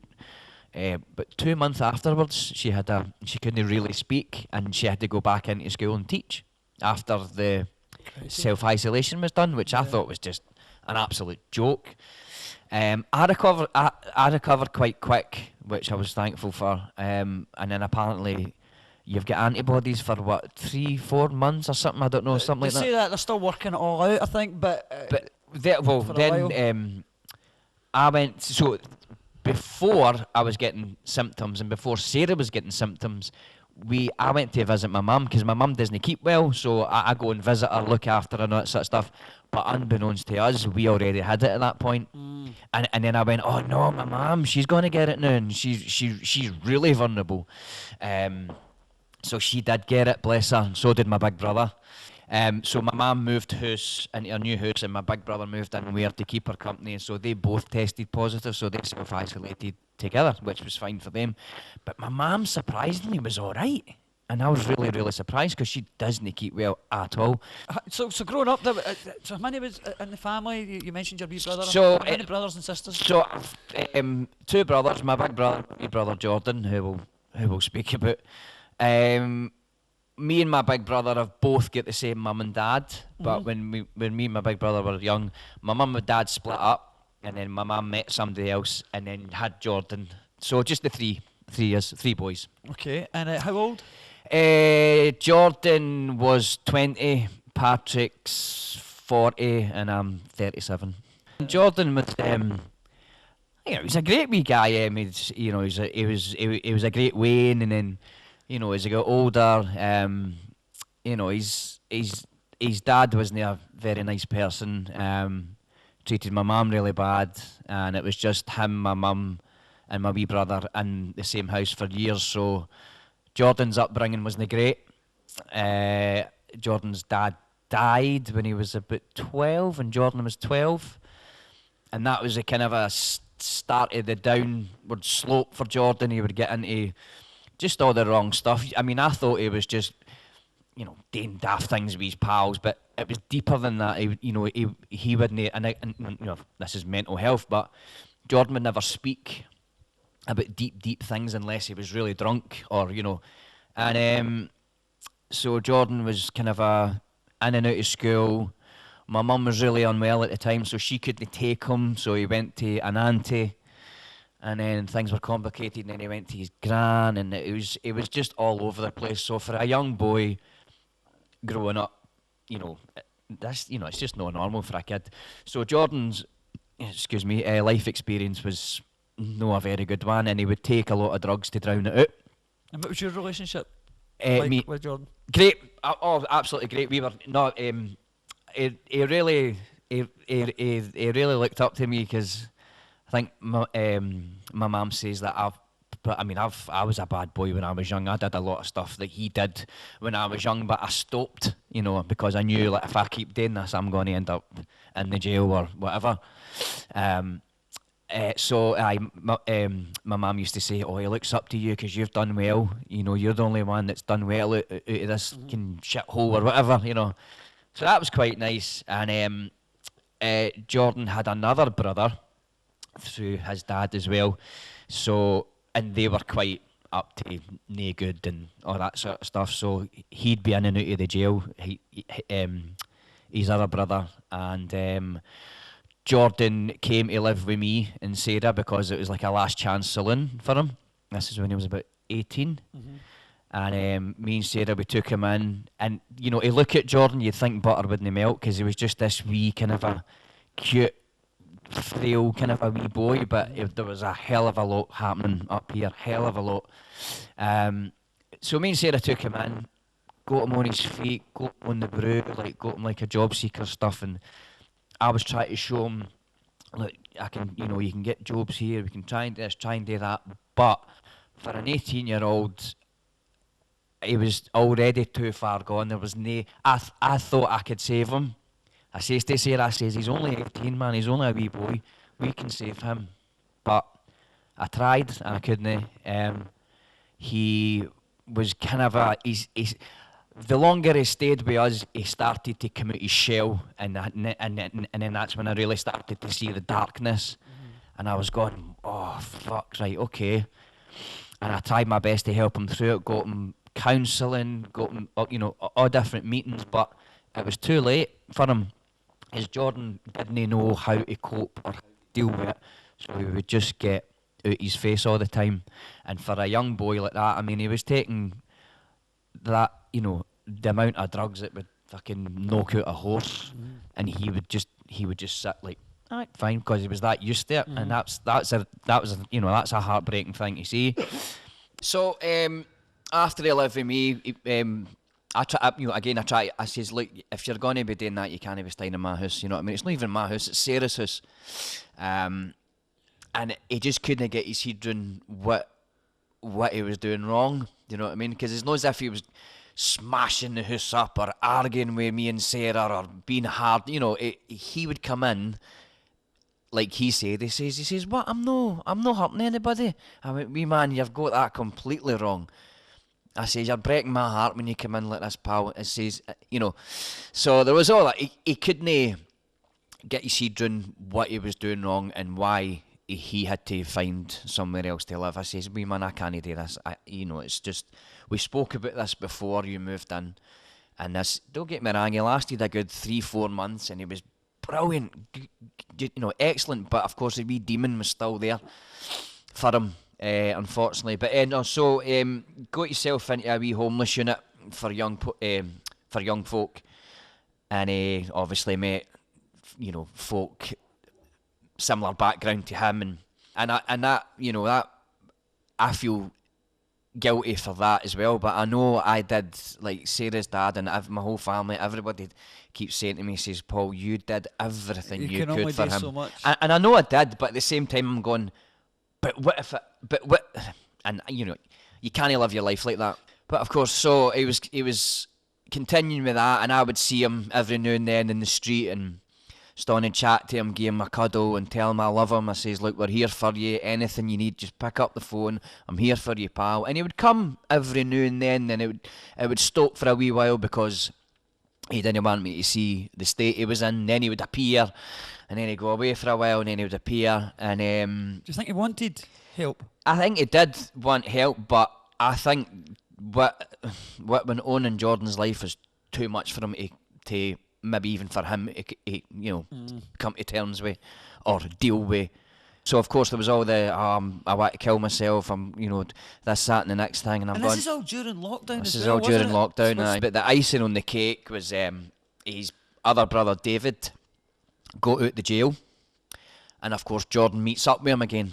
C: But 2 months afterwards, she couldn't really speak, and she had to go back into school and teach after the self-isolation was done, which I thought was just an absolute joke. I recovered quite quick, which I was thankful for. And then apparently you've got antibodies for what, 3-4 months or something? I don't know, something like that.
B: They say that they're still working it all out, I think, but
C: I went, so before I was getting symptoms and before Sarah was getting symptoms, I went to visit my mum, because my mum doesn't keep well, so I go and visit her, look after her and all that sort of stuff. But unbeknownst to us, we already had it at that point. And then I went, oh no, my mum, she's going to get it now, and she's really vulnerable. So she did get it, bless her, and so did my big brother. So my mum moved house into a new house, and my big brother moved in with her to keep her company, and so they both tested positive, so they self-isolated together, which was fine for them. But my mum surprisingly was all right. I was really, really surprised because she doesn't keep well at all.
B: So growing up, so how many was in the family? You mentioned your wee brother.
C: So,
B: how many brothers and sisters?
C: So, 2 brothers, my big brother, my brother Jordan, who we'll speak about. Me and my big brother have both got the same mum and dad, but when me and my big brother were young, my mum and dad split up, and then my mum met somebody else, and then had Jordan. So just the three boys.
B: Okay, and how old?
C: Jordan was 20, Patrick's 40, and I'm 37. Jordan was, he was a great wee guy. He was a great Wayne, and then, as he got older, his dad wasn't a very nice person. Treated my mum really bad, and it was just him, my mum, and my wee brother in the same house for years. So Jordan's upbringing wasn't great. Jordan's dad died when he was about 12, and Jordan was 12, and that was a kind of a start of the downward slope for Jordan. He would get into just all the wrong stuff. I mean, I thought he was just, doing daft things with his pals, but it was deeper than that. He wouldn't, and this is mental health, but Jordan would never speak about deep things unless he was really drunk, or and so Jordan was kind of in and out of school. My mum was really unwell at the time, so she couldn't take him, so he went to an auntie, and then things were complicated, and then he went to his gran, and it was just all over the place. So for a young boy growing up, it's just not normal for a kid. So Jordan's life experience was not a very good one, and he would take a lot of drugs to drown it out.
B: And what was your relationship with Jordan?
C: Great. Oh, absolutely great. We were not. He really looked up to me, because I think my mum says that I was a bad boy when I was young. I did a lot of stuff that he did when I was young, but I stopped, because I knew, like, if I keep doing this, I'm going to end up in the jail or whatever. So my mum used to say, "Oh, he looks up to you because you've done well. You're the only one that's done well out of this shithole or whatever." So that was quite nice. And Jordan had another brother through his dad as well. So, and they were quite up to no good and all that sort of stuff. So he'd be in and out of the jail. His other brother, and Jordan came to live with me in Sarah because it was like a last chance saloon for him. This is when he was about 18. And me and Sarah, we took him in, and to look at Jordan, you'd think butter wouldn't melt, because he was just this wee kind of a cute, frail kind of a wee boy, but there was a hell of a lot happening up here, hell of a lot. So me and Sarah took him in, got him on his feet, got him on the brew, got him like a job seeker stuff, and I was trying to show him, look, I can, you can get jobs here, we can try and do this, try and do that, but for an 18-year-old, he was already too far gone. There was I thought I could save him. I says to Sarah, he's only 18, man, he's only a wee boy, we can save him. But I tried and I couldn't. He was kind of the longer he stayed with us, he started to come out his shell, and then that's when I really started to see the darkness. And I was going, oh fuck, right, okay. And I tried my best to help him through it, got him counselling, got him, all different meetings, but it was too late for him, as Jordan didn't know how to cope or how to deal with it, so he would just get out his face all the time. And for a young boy like that, I mean, he was taking that, the amount of drugs that would fucking knock out a horse, and he would just sit like, alright, fine, because he was that used to it, and that's a heartbreaking thing to see. So after he lived with me, I says, look, if you're going to be doing that, you can't be staying in my house, you know what I mean? It's not even my house, it's Sarah's house. And he just couldn't get his head around what he was doing wrong, you know what I mean? Because it's not as if he was smashing the house up or arguing with me and Sarah or being hard, he would come in, like he says, what, I'm not hurting anybody. I went, wee man, you've got that completely wrong. I says, you're breaking my heart when you come in like this, pal. I says, so there was all that. He couldn't get his head round what he was doing wrong and why he had to find somewhere else to live. I says, wee man, I can't do this. It's just, we spoke about this before you moved in. And this, don't get me wrong, he lasted a good 3-4 months and he was brilliant, excellent. But of course, the wee demon was still there for him. Unfortunately, but got yourself into a wee homeless unit for young folk, and obviously met folk similar background to him, and that that I feel guilty for that as well. But I know I did, like Sarah's dad and my whole family, everybody keeps saying to me, says, Paul, you did everything you could for him,
B: so much.
C: And I know I did, but at the same time I'm going, but what, and you can't live your life like that. But of course, so he was continuing with that, and I would see him every now and then in the street and stand and chat to him, give him a cuddle and tell him I love him. I says, look, we're here for you, anything you need, just pick up the phone, I'm here for you, pal. And he would come every now and then, and it would stop for a wee while because he didn't want me to see the state he was in. Then he would appear, and then he'd go away for a while, and then he would appear. And
B: do you think he wanted help?
C: I think he did want help, but I think what went on in Jordan's life was too much for him to maybe even for him to come to terms with or deal with. So of course there was all the I want to kill myself, this, that and the next thing, and I'm going,
B: this is all during lockdown.
C: This
B: as
C: is
B: well,
C: all during
B: wasn't it?
C: lockdown. But the icing on the cake was his other brother David got out the jail, and of course Jordan meets up with him again,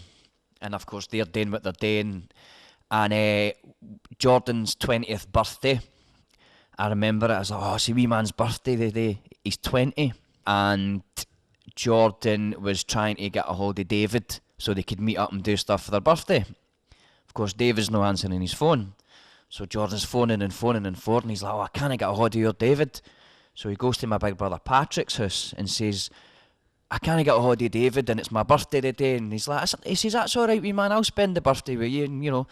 C: and of course they're doing what they're doing. And Jordan's 20th birthday, I remember it as, it's a wee man's birthday the day he's 20, and Jordan was trying to get a hold of David so they could meet up and do stuff for their birthday. Of course, David's no answering his phone, so Jordan's phoning, and he's like, I can't get a hold of your David. So he goes to my big brother Patrick's house and says, I can't get a hold of David, and it's my birthday today. And he says, that's all right, wee man, I'll spend the birthday with you, and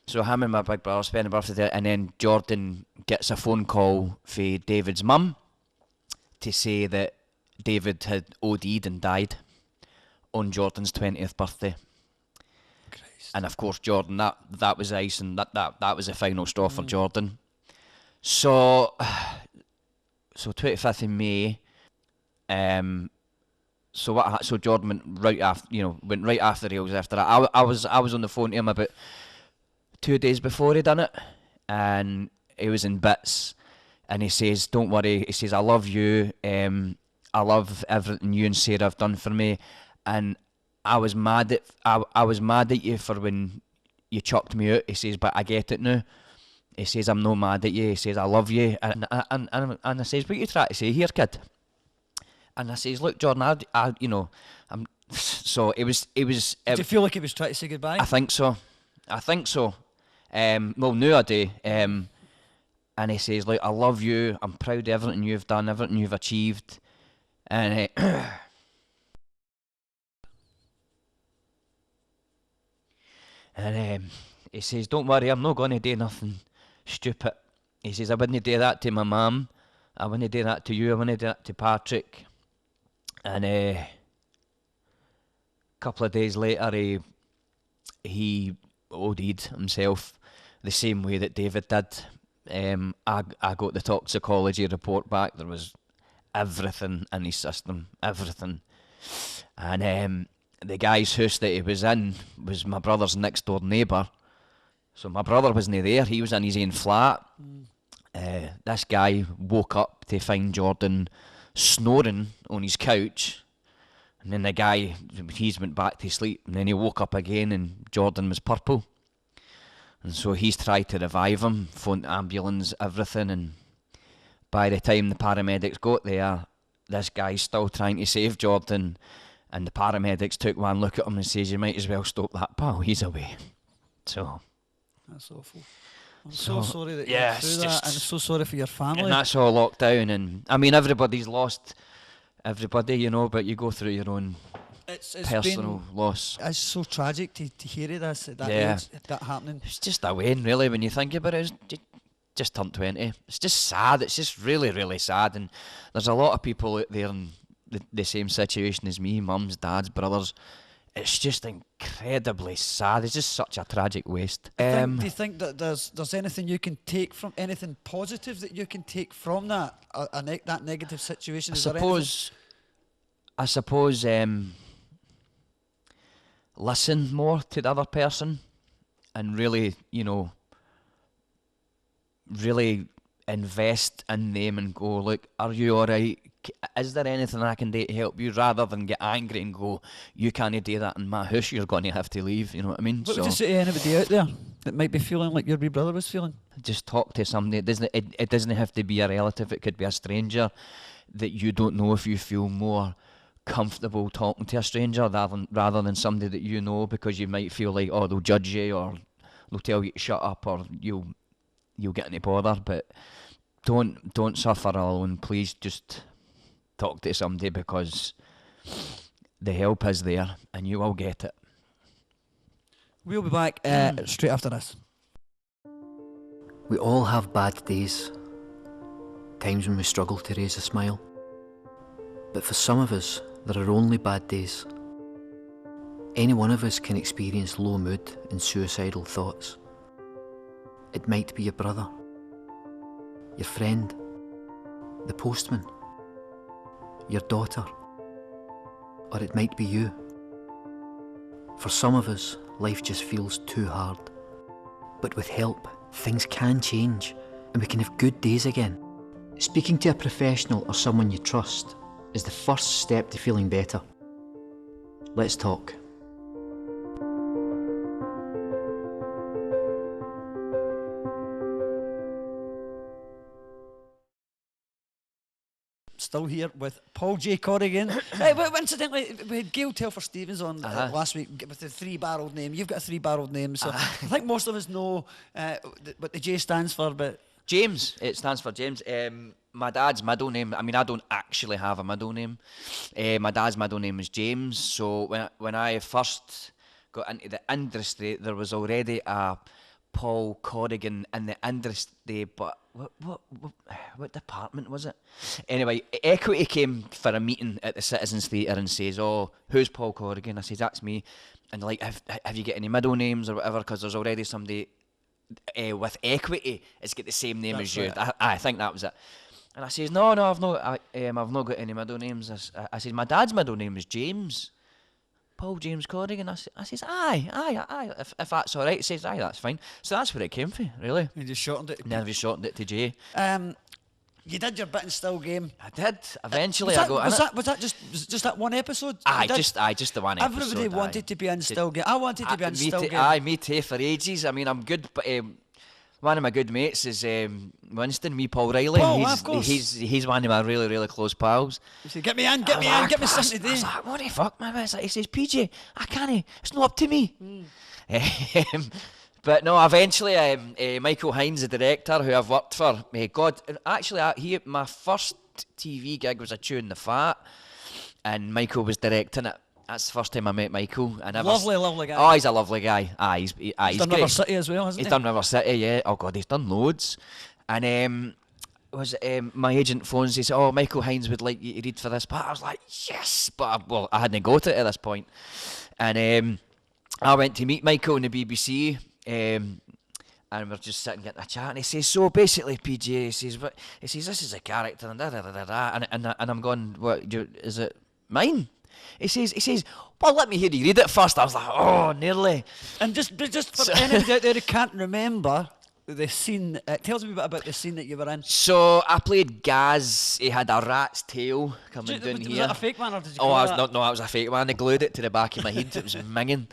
C: So him and my big brother spend the birthday, and then Jordan gets a phone call for David's mum to say that David had OD'd and died on Jordan's 20th birthday. Christ. And of course, Jordan, that was ice, and that was the final straw for Jordan. So 25th of May, so Jordan went right after the rails after that. I was on the phone to him about 2 days before he done it, and he was in bits, and he says, don't worry, he says, I love you, I love everything you and Sarah have done for me, and I was mad at you for when you chucked me out. He says, but I get it now. He says, I'm no mad at you. He says, I love you, and I says, what you trying to say here, kid? And I says, look, Jordan, I'm. So it was. Did
B: you feel like he was trying to say goodbye?
C: I think so. Well, now I do. And he says, look, I love you. I'm proud of everything you've done, everything you've achieved. And he says, don't worry, I'm not going to do nothing stupid. He says, I wouldn't do that to my mum. I wouldn't do that to you. I wouldn't do that to Patrick. And a couple of days later, he OD'd himself the same way that David did. I got the toxicology report back. There was everything in his system, everything. And the guy's house that he was in was my brother's next door neighbour. So my brother wasn't there, he was in his own flat. This guy woke up to find Jordan snoring on his couch, and then the guy, he's went back to sleep, and then he woke up again and Jordan was purple. And so he's tried to revive him, phoned the ambulance, everything, and by the time the paramedics got there, this guy's still trying to save Jordan, and the paramedics took one look at him and says, you might as well stop that, pal, he's away. So
B: that's awful. I'm so sorry that you
C: yeah,
B: went through that, and I'm so sorry for your family.
C: And that's all locked down, and I mean everybody's lost everybody, but you go through your own
B: it's
D: personal loss.
B: It's so tragic to hear of this at that
D: Yeah.
B: age, that happening.
D: It's just a Wayne, really, when you think about it. Just turned 20. It's just sad. It's just really, really sad. And there's a lot of people out there in the same situation as me, mums, dads, brothers. It's just incredibly sad. It's just such a tragic waste.
B: Do you think that there's anything you can take from, anything positive that you can take from that that negative situation?
D: I suppose listen more to the other person and really, really invest in them and go, look, are you alright? Is there anything I can do to help you? Rather than get angry and go, you can't do that in my house, you're going to have to leave, you know what I mean?
B: What would you say to anybody out there that might be feeling like your wee brother was feeling?
D: Just talk to somebody. It doesn't have to be a relative, it could be a stranger that you don't know. If you feel more comfortable talking to a stranger rather than somebody that you know, because you might feel like, oh, they'll judge you, or they'll tell you to shut up, or you'll get into bother. But don't suffer alone. Please just talk to somebody, because the help is there and you will get it.
B: We'll be back straight after this.
E: We all have bad days, times when we struggle to raise a smile. But for some of us, there are only bad days. Any one of us can experience low mood and suicidal thoughts. It might be your brother, your friend, the postman, your daughter, or it might be you. For some of us, life just feels too hard. But with help, things can change and we can have good days again. Speaking to a professional or someone you trust is the first step to feeling better. Let's talk.
B: Still here with Paul J. Corrigan. Hey, but incidentally, we had Gail Telfer-Stevens on last week with the three-barreled name. You've got a three-barreled name, so I think most of us know what the J stands for, but...
D: James, it stands for James. My dad's middle name, I mean, I don't actually have a middle name. My dad's middle name is James, so when I first got into the industry, there was already a Paul Corrigan in the industry, but what department was it? Anyway, Equity came for a meeting at the Citizens Theatre and says, oh, who's Paul Corrigan? I says, that's me. And they're like, have you got any middle names or whatever? Because there's already somebody with Equity has got the same name as you. Right. I think that was it. And I says, no, I've not got any middle names. I says, my dad's middle name is James. Paul James Corrigan. I says, aye, if that's all right. He says, aye, that's fine. So that's where it came from, really.
B: You just shortened it.
D: Then we shortened it to J.
B: You did your bit in Still Game.
D: I did. Eventually,
B: was that just that one episode?
D: Aye, just the one episode.
B: Everybody wanted to be in Still Game. I wanted to be in Still Game.
D: Aye, me too, for ages. I mean, I'm good, but one of my good mates is Winston, Paul Riley.
B: Of course.
D: He's one of my really, really close pals.
B: He said, get me in, get me something to do.
D: I was like, what the fuck, man? He says, PJ, I can't, it's not up to me. But no, eventually, Michael Hines, the director, who I've worked for, my first TV gig was A Tune the Fat, and Michael was directing it. That's the first time I met Michael.
B: Lovely guy.
D: Oh, he's a lovely guy. He's
B: done
D: great.
B: River City as well, hasn't he?
D: He's done River City, yeah. Oh God, he's done loads. And my agent phones, he said, oh, Michael Hines would like you to read for this part. I was like, yes, but I hadn't got it at this point. And I went to meet Michael in the BBC, and we're just sitting getting a chat, and he says, so basically, PJ, he says, this is a character, and and I'm going, what, is it mine? He says, well, let me hear you read it first. I was like, oh, nearly.
B: And just for anybody out there who can't remember the scene, tell us a bit about the scene that you were in.
D: So I played Gaz. He had a rat's tail coming down here.
B: Was that a fake one, or did you
D: that was a fake one. They glued it to the back of my head. It was minging.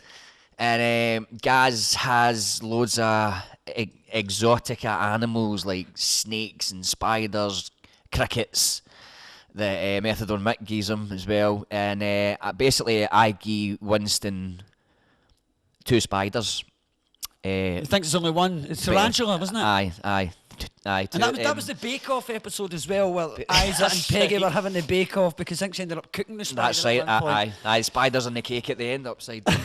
D: And Gaz has loads of exotica animals like snakes and spiders, crickets, that Methadone Mick gives him as well. And basically I give Winston 2 spiders.
B: He thinks it's only one. It's tarantula, wasn't it?
D: Aye. Aye,
B: And that was the Bake Off episode as well, where Isa and Peggy were having the Bake Off because I think she ended up cooking the spider.
D: That's right.
B: at one point.
D: Aye, spiders on the cake at the end, upside down.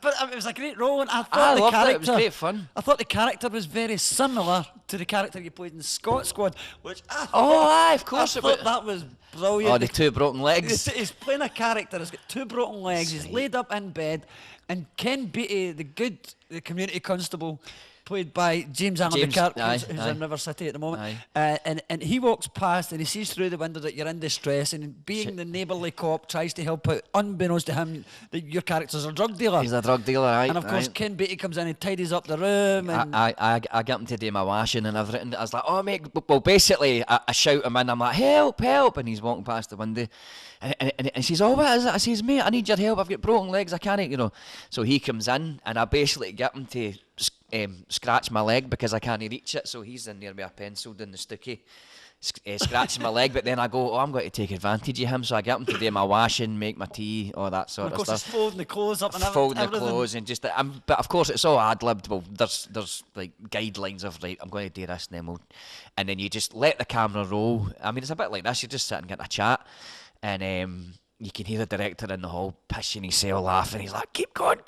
B: But it was a great role, and I thought
D: I
B: the
D: loved
B: character.
D: it. It was great fun.
B: I thought the character was very similar to the character you played in Scott Squad, which I
D: Oh, aye, of
B: I
D: course.
B: thought that was brilliant.
D: Oh, the two broken legs.
B: He's playing a character that's got two broken legs. He's laid up in bed, and Ken Beattie, the community constable, played by James Allen
D: James,
B: McCart,
D: aye,
B: who's
D: aye.
B: in River City at the moment.
D: Aye.
B: And he walks past and he sees through the window that you're in distress, and being the neighbourly cop tries to help out, unbeknownst to him that your character's a drug dealer.
D: He's a drug dealer, aye.
B: And of course,
D: aye.
B: Ken Beattie comes in and tidies up the room. And
D: I get him to do my washing and everything. I was like, oh, mate. Well, basically, I shout him in. I'm like, help, help. And he's walking past the window. And she's, oh, what is it? I says, mate, I need your help. I've got broken legs. I can't, you know. So he comes in, and I basically get him to scratch my leg because I can't reach it. So he's in there with a pencil doing the stookie, scratching my leg. But then I go, oh, I'm going to take advantage of him. So I get him to do my washing, make my tea, all that sort
B: of
D: of
B: course,
D: stuff.
B: he's folding the clothes up and
D: Folding the
B: everything.
D: clothes and just, but of course it's all ad-libbed. Well, there's like guidelines of like, I'm going to do this and then you just let the camera roll. I mean, it's a bit like this. You're just sitting getting a chat, and you can hear the director in the hall pissing himself laughing. He's like, keep going.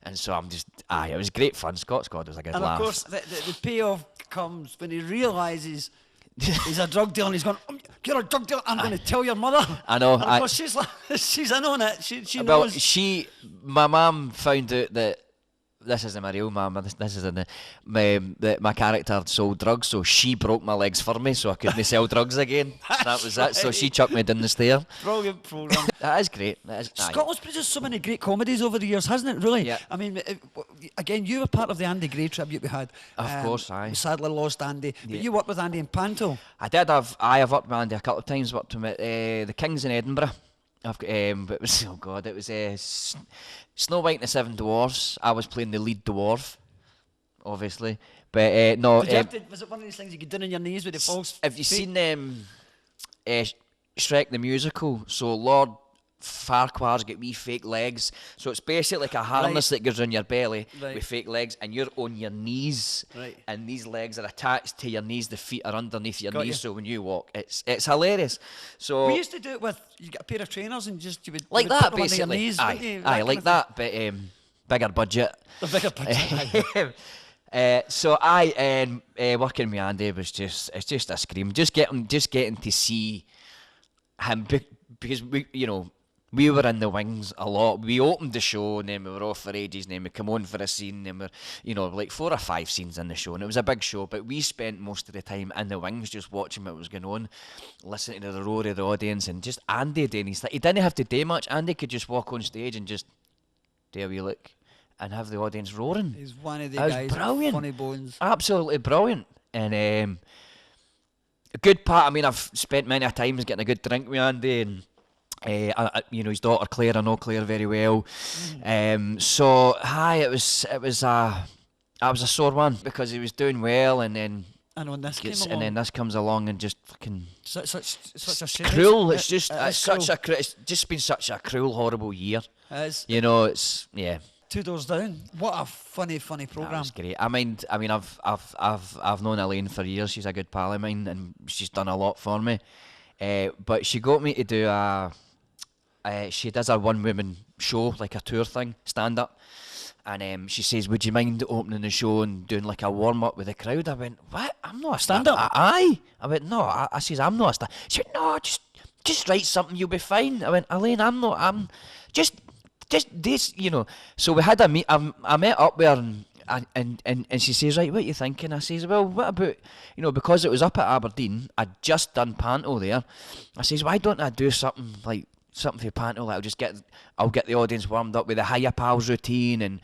D: And so I'm just, it was great fun. Scott was a good
B: And
D: laugh.
B: of course, the payoff comes when he realises he's a drug dealer, and he's going, you're a drug dealer, I'm going to tell your mother.
D: I know.
B: And of course, she's like, she's in on it. She
D: Well,
B: knows.
D: my mum found out that this isn't my real mum. This is that my character sold drugs, so she broke my legs for me, so I couldn't sell drugs again. That was it. So she chucked me down the stair.
B: Brilliant programme.
D: That is great. That is,
B: Scotland's produced so many great comedies over the years, hasn't it, really?
D: Yeah.
B: I mean, again, you were part of the Andy Gray tribute we had.
D: Of course, aye.
B: We sadly lost Andy. But
D: Yeah.
B: you worked with Andy in Panto.
D: I have worked with Andy a couple of times. Worked with him at the Kings in Edinburgh. But it was it was Snow White and the Seven Dwarfs. I was playing the lead dwarf, obviously. But no.
B: Did you have to, was it one of these things you get down on your knees with the false
D: Have you
B: feet?
D: seen Shrek the Musical? So Lord Farquhar's got wee fake legs. So it's basically like a harness that goes on your belly with fake legs, and you're on your knees.
B: Right.
D: And these legs are attached to your knees. The feet are underneath your
B: Got
D: knees.
B: you.
D: So when you walk, it's hilarious. So
B: We used to do it with, you get a pair of trainers and just, you would
D: like
B: you would
D: that
B: put them under your
D: basically.
B: knees, wouldn't you?
D: Aye,
B: kind
D: like
B: of
D: that, but bigger budget.
B: thing. The bigger picture. aye.
D: So I working with Andy was it's just a scream. Just getting to see him because we were in the wings a lot. We opened the show and then we were off for ages and then we come on for a scene and we're like 4 or 5 scenes in the show, and it was a big show, but we spent most of the time in the wings just watching what was going on, listening to the roar of the audience, and just Andy doing his thing. He didn't have to do much. Andy could just walk on stage and just do a wee look and have the audience roaring.
B: He's one of the
D: That was
B: guys
D: brilliant.
B: with funny bones.
D: Absolutely brilliant. And a good part, I mean, I've spent many times getting a good drink with Andy, and his daughter Claire, I know Claire very well. So it was a sore one because he was doing well, and then
B: And when this came
D: and
B: along,
D: then this comes along and just fucking
B: such a shame.
D: cruel. It's just
B: it's
D: it's just been such a cruel, horrible year.
B: It's
D: It's
B: Two Doors Down. What a funny
D: That
B: programme.
D: was great. I mean, I've known Elaine for years. She's a good pal of mine, and she's done a lot for me. But she got me to do she does a one-woman show, like a tour thing, stand-up. And she says, would you mind opening the show and doing like a warm-up with the crowd? I went, what? I'm not a stand-up. Aye. I went, no. I says, I'm not a stand-up. She went, no, just write something, you'll be fine. I went, Elaine, I'm just this, So we had a meet. I met up with her, and she says, right, what are you thinking? I says, well, what about, because it was up at Aberdeen, I'd just done Panto there. I says, why don't I do something for Panto? Like I'll get the audience warmed up with a Hiya Pals routine and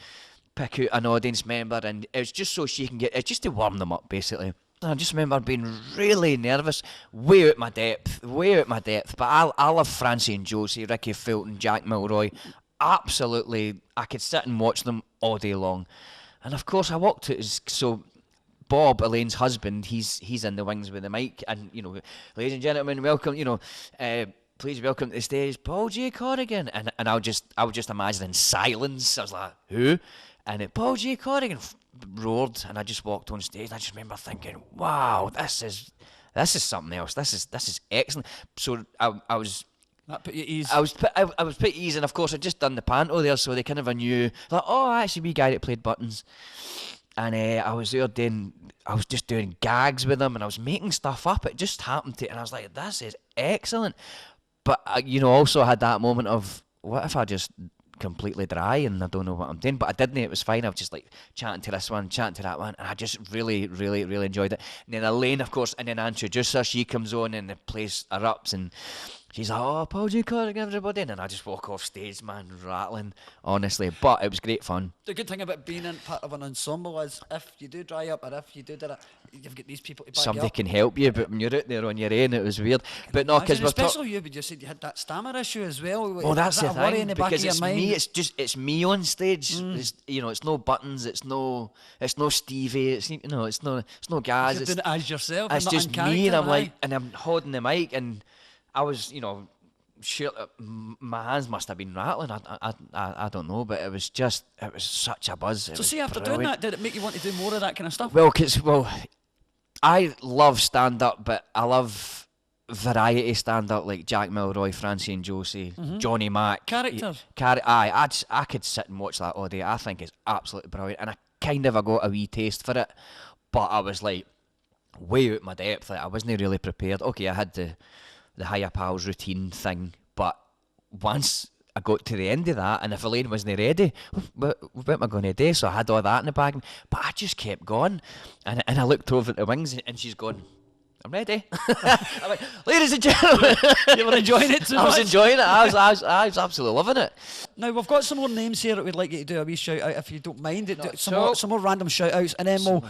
D: pick out an audience member, and it's just so she can it's just to warm them up, basically. I just remember being really nervous, way out my depth. But I love Francie and Josie, Ricky Fulton, Jack Milroy. Absolutely, I could sit and watch them all day long. And of course, I walked to so Bob, Elaine's husband, he's in the wings with the mic, and ladies and gentlemen, welcome. Please welcome to the stage, Paul J. Corrigan. And I was just imagining silence. I was like, who? And Paul J. Corrigan, roared, and I just walked on stage. I just remember thinking, wow, this is something else. This is excellent. So I was.
B: That put you at ease.
D: I was put at ease, and of course I'd just done the panto there, so they kind of knew, like, oh, actually, wee guy that played buttons. And I was just doing gags with them, and I was making stuff up. It just happened to, and I was like, this is excellent. But also had that moment of, what if I just completely dry and I don't know what I'm doing? But I didn't. It was fine. I was just like chatting to this one, chatting to that one, and I just really, really, really enjoyed it. And then Elaine, of course, and then I introduce her. She comes on, and the place erupts, and she's like, oh, Paul G. Corrigan, everybody. And then I just walk off stage, man, rattling, honestly. But it was great fun.
B: The good thing about being in part of an ensemble is if you do dry up or if you do that, you've got these people to back
D: Somebody
B: you up.
D: can help you, but when you're out there on your own, it was weird. But no, because we're
B: especially you, but you said you had that stammer issue as well.
D: Well, that's
B: Is
D: the
B: that a worry
D: thing,
B: in the back
D: because
B: of your
D: it's
B: mind?
D: me. It's me on stage. It's, it's no buttons. It's no Stevie. It's no Gaz.
B: You're doing it as yourself.
D: It's
B: and not
D: just
B: in
D: me,
B: character,
D: and I'm
B: aye.
D: like, and I'm holding the mic, and I was, sure, my hands must have been rattling. I don't know, but it was such a buzz.
B: So see, after doing that, did it make you want to do more of that kind of stuff?
D: Well, I love stand-up, but I love variety stand-up, like Jack Milroy, Francine Josie, Johnny Mac.
B: Characters.
D: I could sit and watch that all day. I think it's absolutely brilliant, and I kind of got a wee taste for it, but I was like way out my depth. Like, I wasn't really prepared. Okay, I had the Higher Pals routine thing, but once I got to the end of that, and if Elaine wasn't ready, what am I going to do? So I had all that in the bag, but I just kept going, and I looked over at the wings, and she's going, I'm ready. I'm like, ladies and gentlemen.
B: You were enjoying it too
D: I was
B: much?
D: enjoying it. I was absolutely loving it.
B: Now, we've got some more names here that we'd like you to do a wee shout out, if you don't mind. Some more random shout outs, and then we'll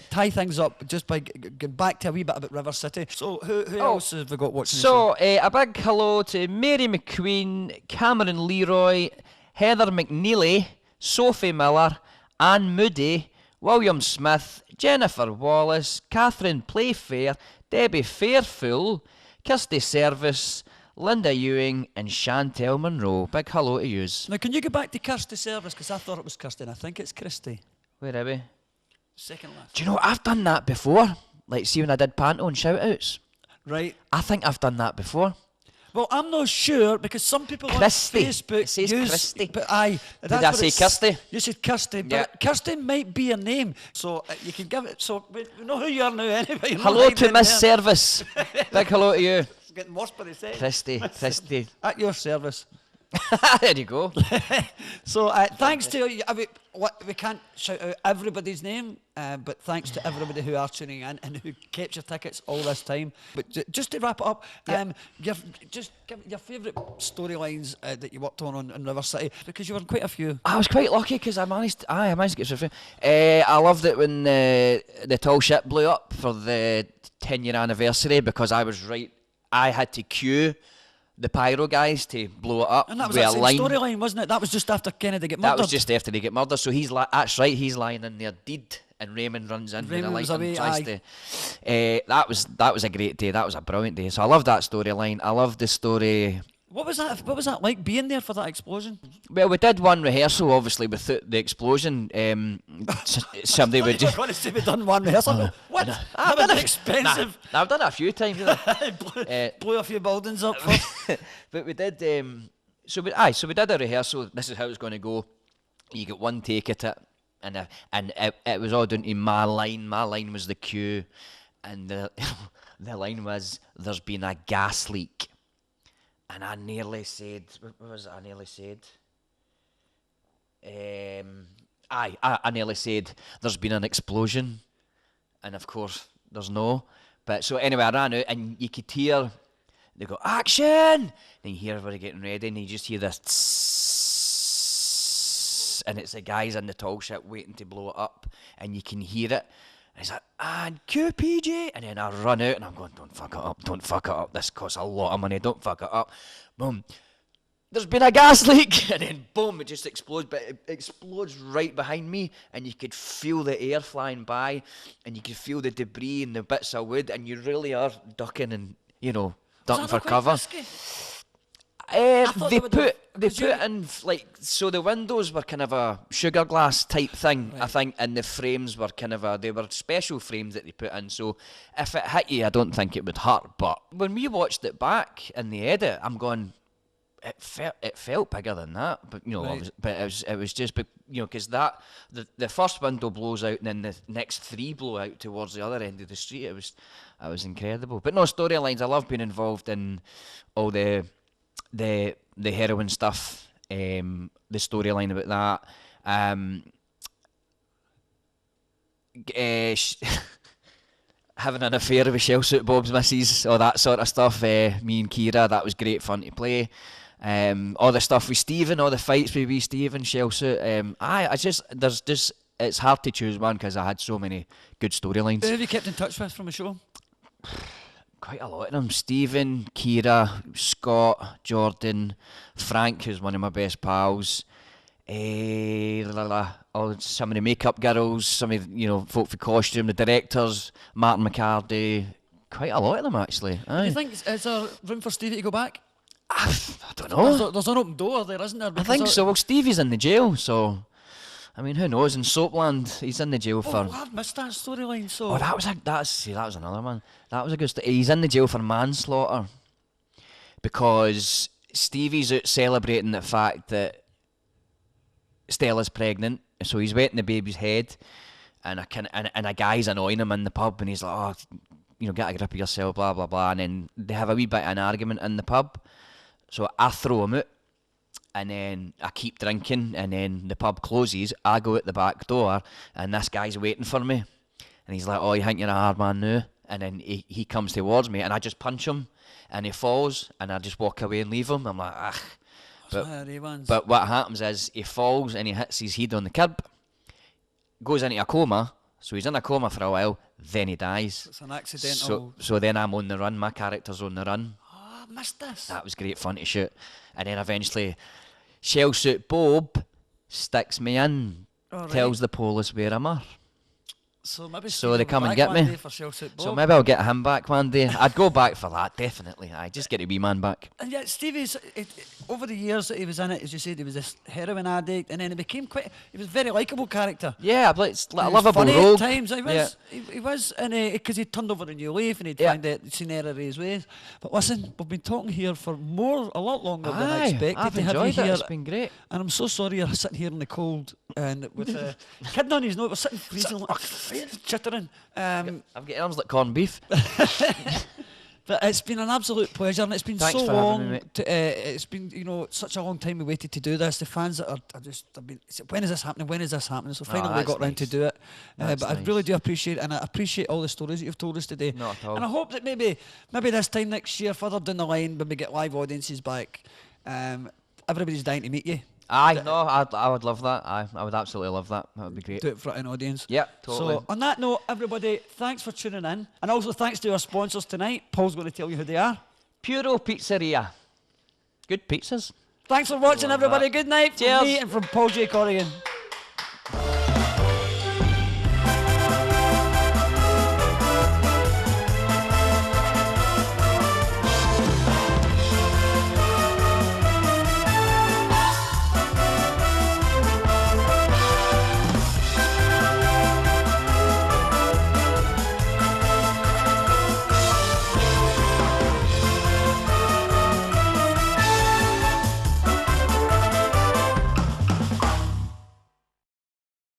B: tie things up just by going back to a wee bit about River City. So, who else have we got watching the show?
C: So, a big hello to Mary McQueen, Cameron Leroy, Heather McNeely, Sophie Miller, Anne Moody, William Smith, Jennifer Wallace, Catherine Playfair, Debbie Fairfull, Kirsty Service, Linda Ewing, and Chantel Monroe. Big hello to yous.
B: Now, can you go back to Kirsty Service? Because I thought it was Kirsty, and I think it's Christy.
C: Where are we?
B: Second last.
D: Do you know, I've done that before. Like, see when I did panto and shout outs.
B: Right.
D: I think I've done that before.
B: Well, I'm not sure, because some people
D: Christy.
B: on Facebook
D: It says
B: use...
D: Christy.
B: But aye.
D: Did I say Kirsty?
B: You said Kirsty, but
D: Yeah.
B: Kirsty might be a name, so you can give it... So, we know who you are now anyway. You're not
D: Hello
B: hiding
D: to
B: in
D: Miss
B: there.
D: Service. Big hello to you.
B: It's getting worse by the second.
D: Christy.
B: At your service.
D: There you go.
B: So thanks to you. We can't shout out everybody's name, but thanks to everybody who are tuning in and who kept your tickets all this time. But just to wrap it up, just give your favourite storylines that you worked on in River City, because you were in quite a few.
D: I was quite lucky because I managed to get through. I loved it when the tall ship blew up for the 10-year anniversary, because I was right. I had to cue the pyro guys to blow it up.
B: And that was
D: with
B: that
D: a
B: same
D: line.
B: storyline, wasn't it? That was just after Kennedy get murdered.
D: That was just after they get murdered. So that's right. He's lying in there dead, and Raymond runs in
B: Raymond
D: with
B: was
D: a light
B: away,
D: and tries to. That was a great day. That was a brilliant day. So I loved that storyline. I loved the story.
B: What was that like, being there for that explosion?
D: Well, we did one rehearsal, obviously, with the explosion. Somebody would just.
B: We're going to say we've done one rehearsal. What? That was expensive.
D: I've done it a few times.
B: Blew a few buildings up first.
D: But we did. So we did a rehearsal. This is how it's going to go. You get one take at it, and it was all down to my line. My line was the cue, and the line was, "There's been a gas leak," and I nearly said, "What was it? I nearly said." I nearly said, "There's been an explosion," and of course there's no. But so anyway, I ran out, and you could hear. They go, action! And you hear everybody getting ready, and you just hear this tss, and it's the guys in the tall ship waiting to blow it up, and you can hear it. And he's like, and cue PJ! And then I run out, and I'm going, don't fuck it up, this costs a lot of money, don't fuck it up. Boom. There's been a gas leak! And then boom, it just explodes, but it explodes right behind me, and you could feel the air flying by, and you could feel the debris and the bits of wood, and you really are ducking and, ducking for cover.
B: thought
C: They
B: they would have-
C: put
B: 'cause you-
C: in like, so the windows were kind of a sugar glass type thing, I think, and the frames were kind of they were special frames that they put in. So if it hit you, I don't think it would hurt. But when we watched it back in the edit, I'm going, it felt bigger than that. But you know,
B: Right.
C: it was just, you know, because the first window blows out and then the next three blow out towards the other end of the street. It was incredible. But no, storylines. I love being involved in all the heroin stuff, the storyline about that, having an affair with Shell Suit Bob's missus, all that sort of stuff. Me and Kira, that was great fun to play. All the stuff with Stephen, all the fights with wee Stephen, Shell Suit. It's hard to choose one because I had so many good storylines.
B: Who have you kept in touch with from the show?
C: Quite a lot of them. Stephen, Kira, Scott, Jordan, Frank, who's one of my best pals. Some of the makeup girls, some of folk for costume, the directors, Martin McCarty. Quite a lot of them actually.
B: Do
C: Aye.
B: you think is there room for Stevie to go back?
C: I don't know.
B: There's an open door there, isn't there?
C: I think so. Well, Stevie's in the jail, so I mean, who knows? In Soapland, he's in the jail for.
B: Oh, I've missed that storyline. So
C: Oh, that was another one. That was a good. He's in the jail for manslaughter because Stevie's out celebrating the fact that Stella's pregnant, so he's wetting the baby's head, and a guy's annoying him in the pub, and he's like, "Oh, get a grip of yourself," blah blah blah, and then they have a wee bit of an argument in the pub. So I throw him out. And then I keep drinking, and then the pub closes. I go out the back door, and this guy's waiting for me. And he's like, "Oh, you think you're a hard man now?" And then he comes towards me, and I just punch him, and he falls, and I just walk away and leave him. I'm like, "Ah." But what happens is he falls, and he hits his head on the curb, goes into a coma. So he's in a coma for a while, then he dies.
B: It's an accidental.
C: So then I'm on the run. My character's on the run.
B: Oh, I missed this.
C: That was great fun to shoot. And then eventually Shell Suit Bob sticks me in,
B: All right.
C: tells the police where I'm at.
B: So maybe
C: So they
B: Stevie
C: come
B: will
C: and
B: be back
C: get
B: one
C: me.
B: day for Shell Suit
C: So
B: Bob.
C: maybe I'll get him back one day. I'd go back for that, definitely. I just get a wee man back.
B: And yet, Stevie's over the years that he was in it, as you said, he was this heroin addict, and then he became he was a very likeable character.
C: Yeah, it's a
B: He was
C: lovable
B: funny
C: rogue.
B: at times. He was,
C: Yeah.
B: he was, and because he turned over a new leaf and he'd
C: Yeah.
B: find out seen error of his ways. But listen, we've been talking here for a lot longer than I
C: Aye,
B: expected
C: I've
B: to have you
C: enjoyed it.
B: here.
C: It's been great.
B: And I'm so sorry you're sitting here in the cold and with a kid on his nose. We're sitting freezing, chittering.
C: I've got arms like corned beef.
B: But it's been an absolute pleasure, and it's been
C: Thanks
B: so
C: for having
B: long.
C: me, mate.
B: It's been such a long time we waited to do this. The fans that have been, when is this happening? When is this happening? So finally we
C: that's
B: got round to
C: nice.
B: do it.
C: That's
B: But I
C: nice.
B: really do appreciate it, and I appreciate all the stories that you've told us today.
C: Not at all.
B: And I hope that maybe this time next year, further down the line, when we get live audiences back, everybody's dying to meet you.
C: Aye, no, I would love that. I would absolutely love that. That would be great.
B: Do it for an audience.
C: Yeah, totally.
B: So on that note, everybody, thanks for tuning in, and also thanks to our sponsors tonight. Paul's going to tell you who they are.
C: Puro Pizzeria. Good pizzas.
B: Thanks for watching,
C: Love
B: everybody.
C: that.
B: Good night from
C: Cheers.
B: me and from Paul J. Corrigan.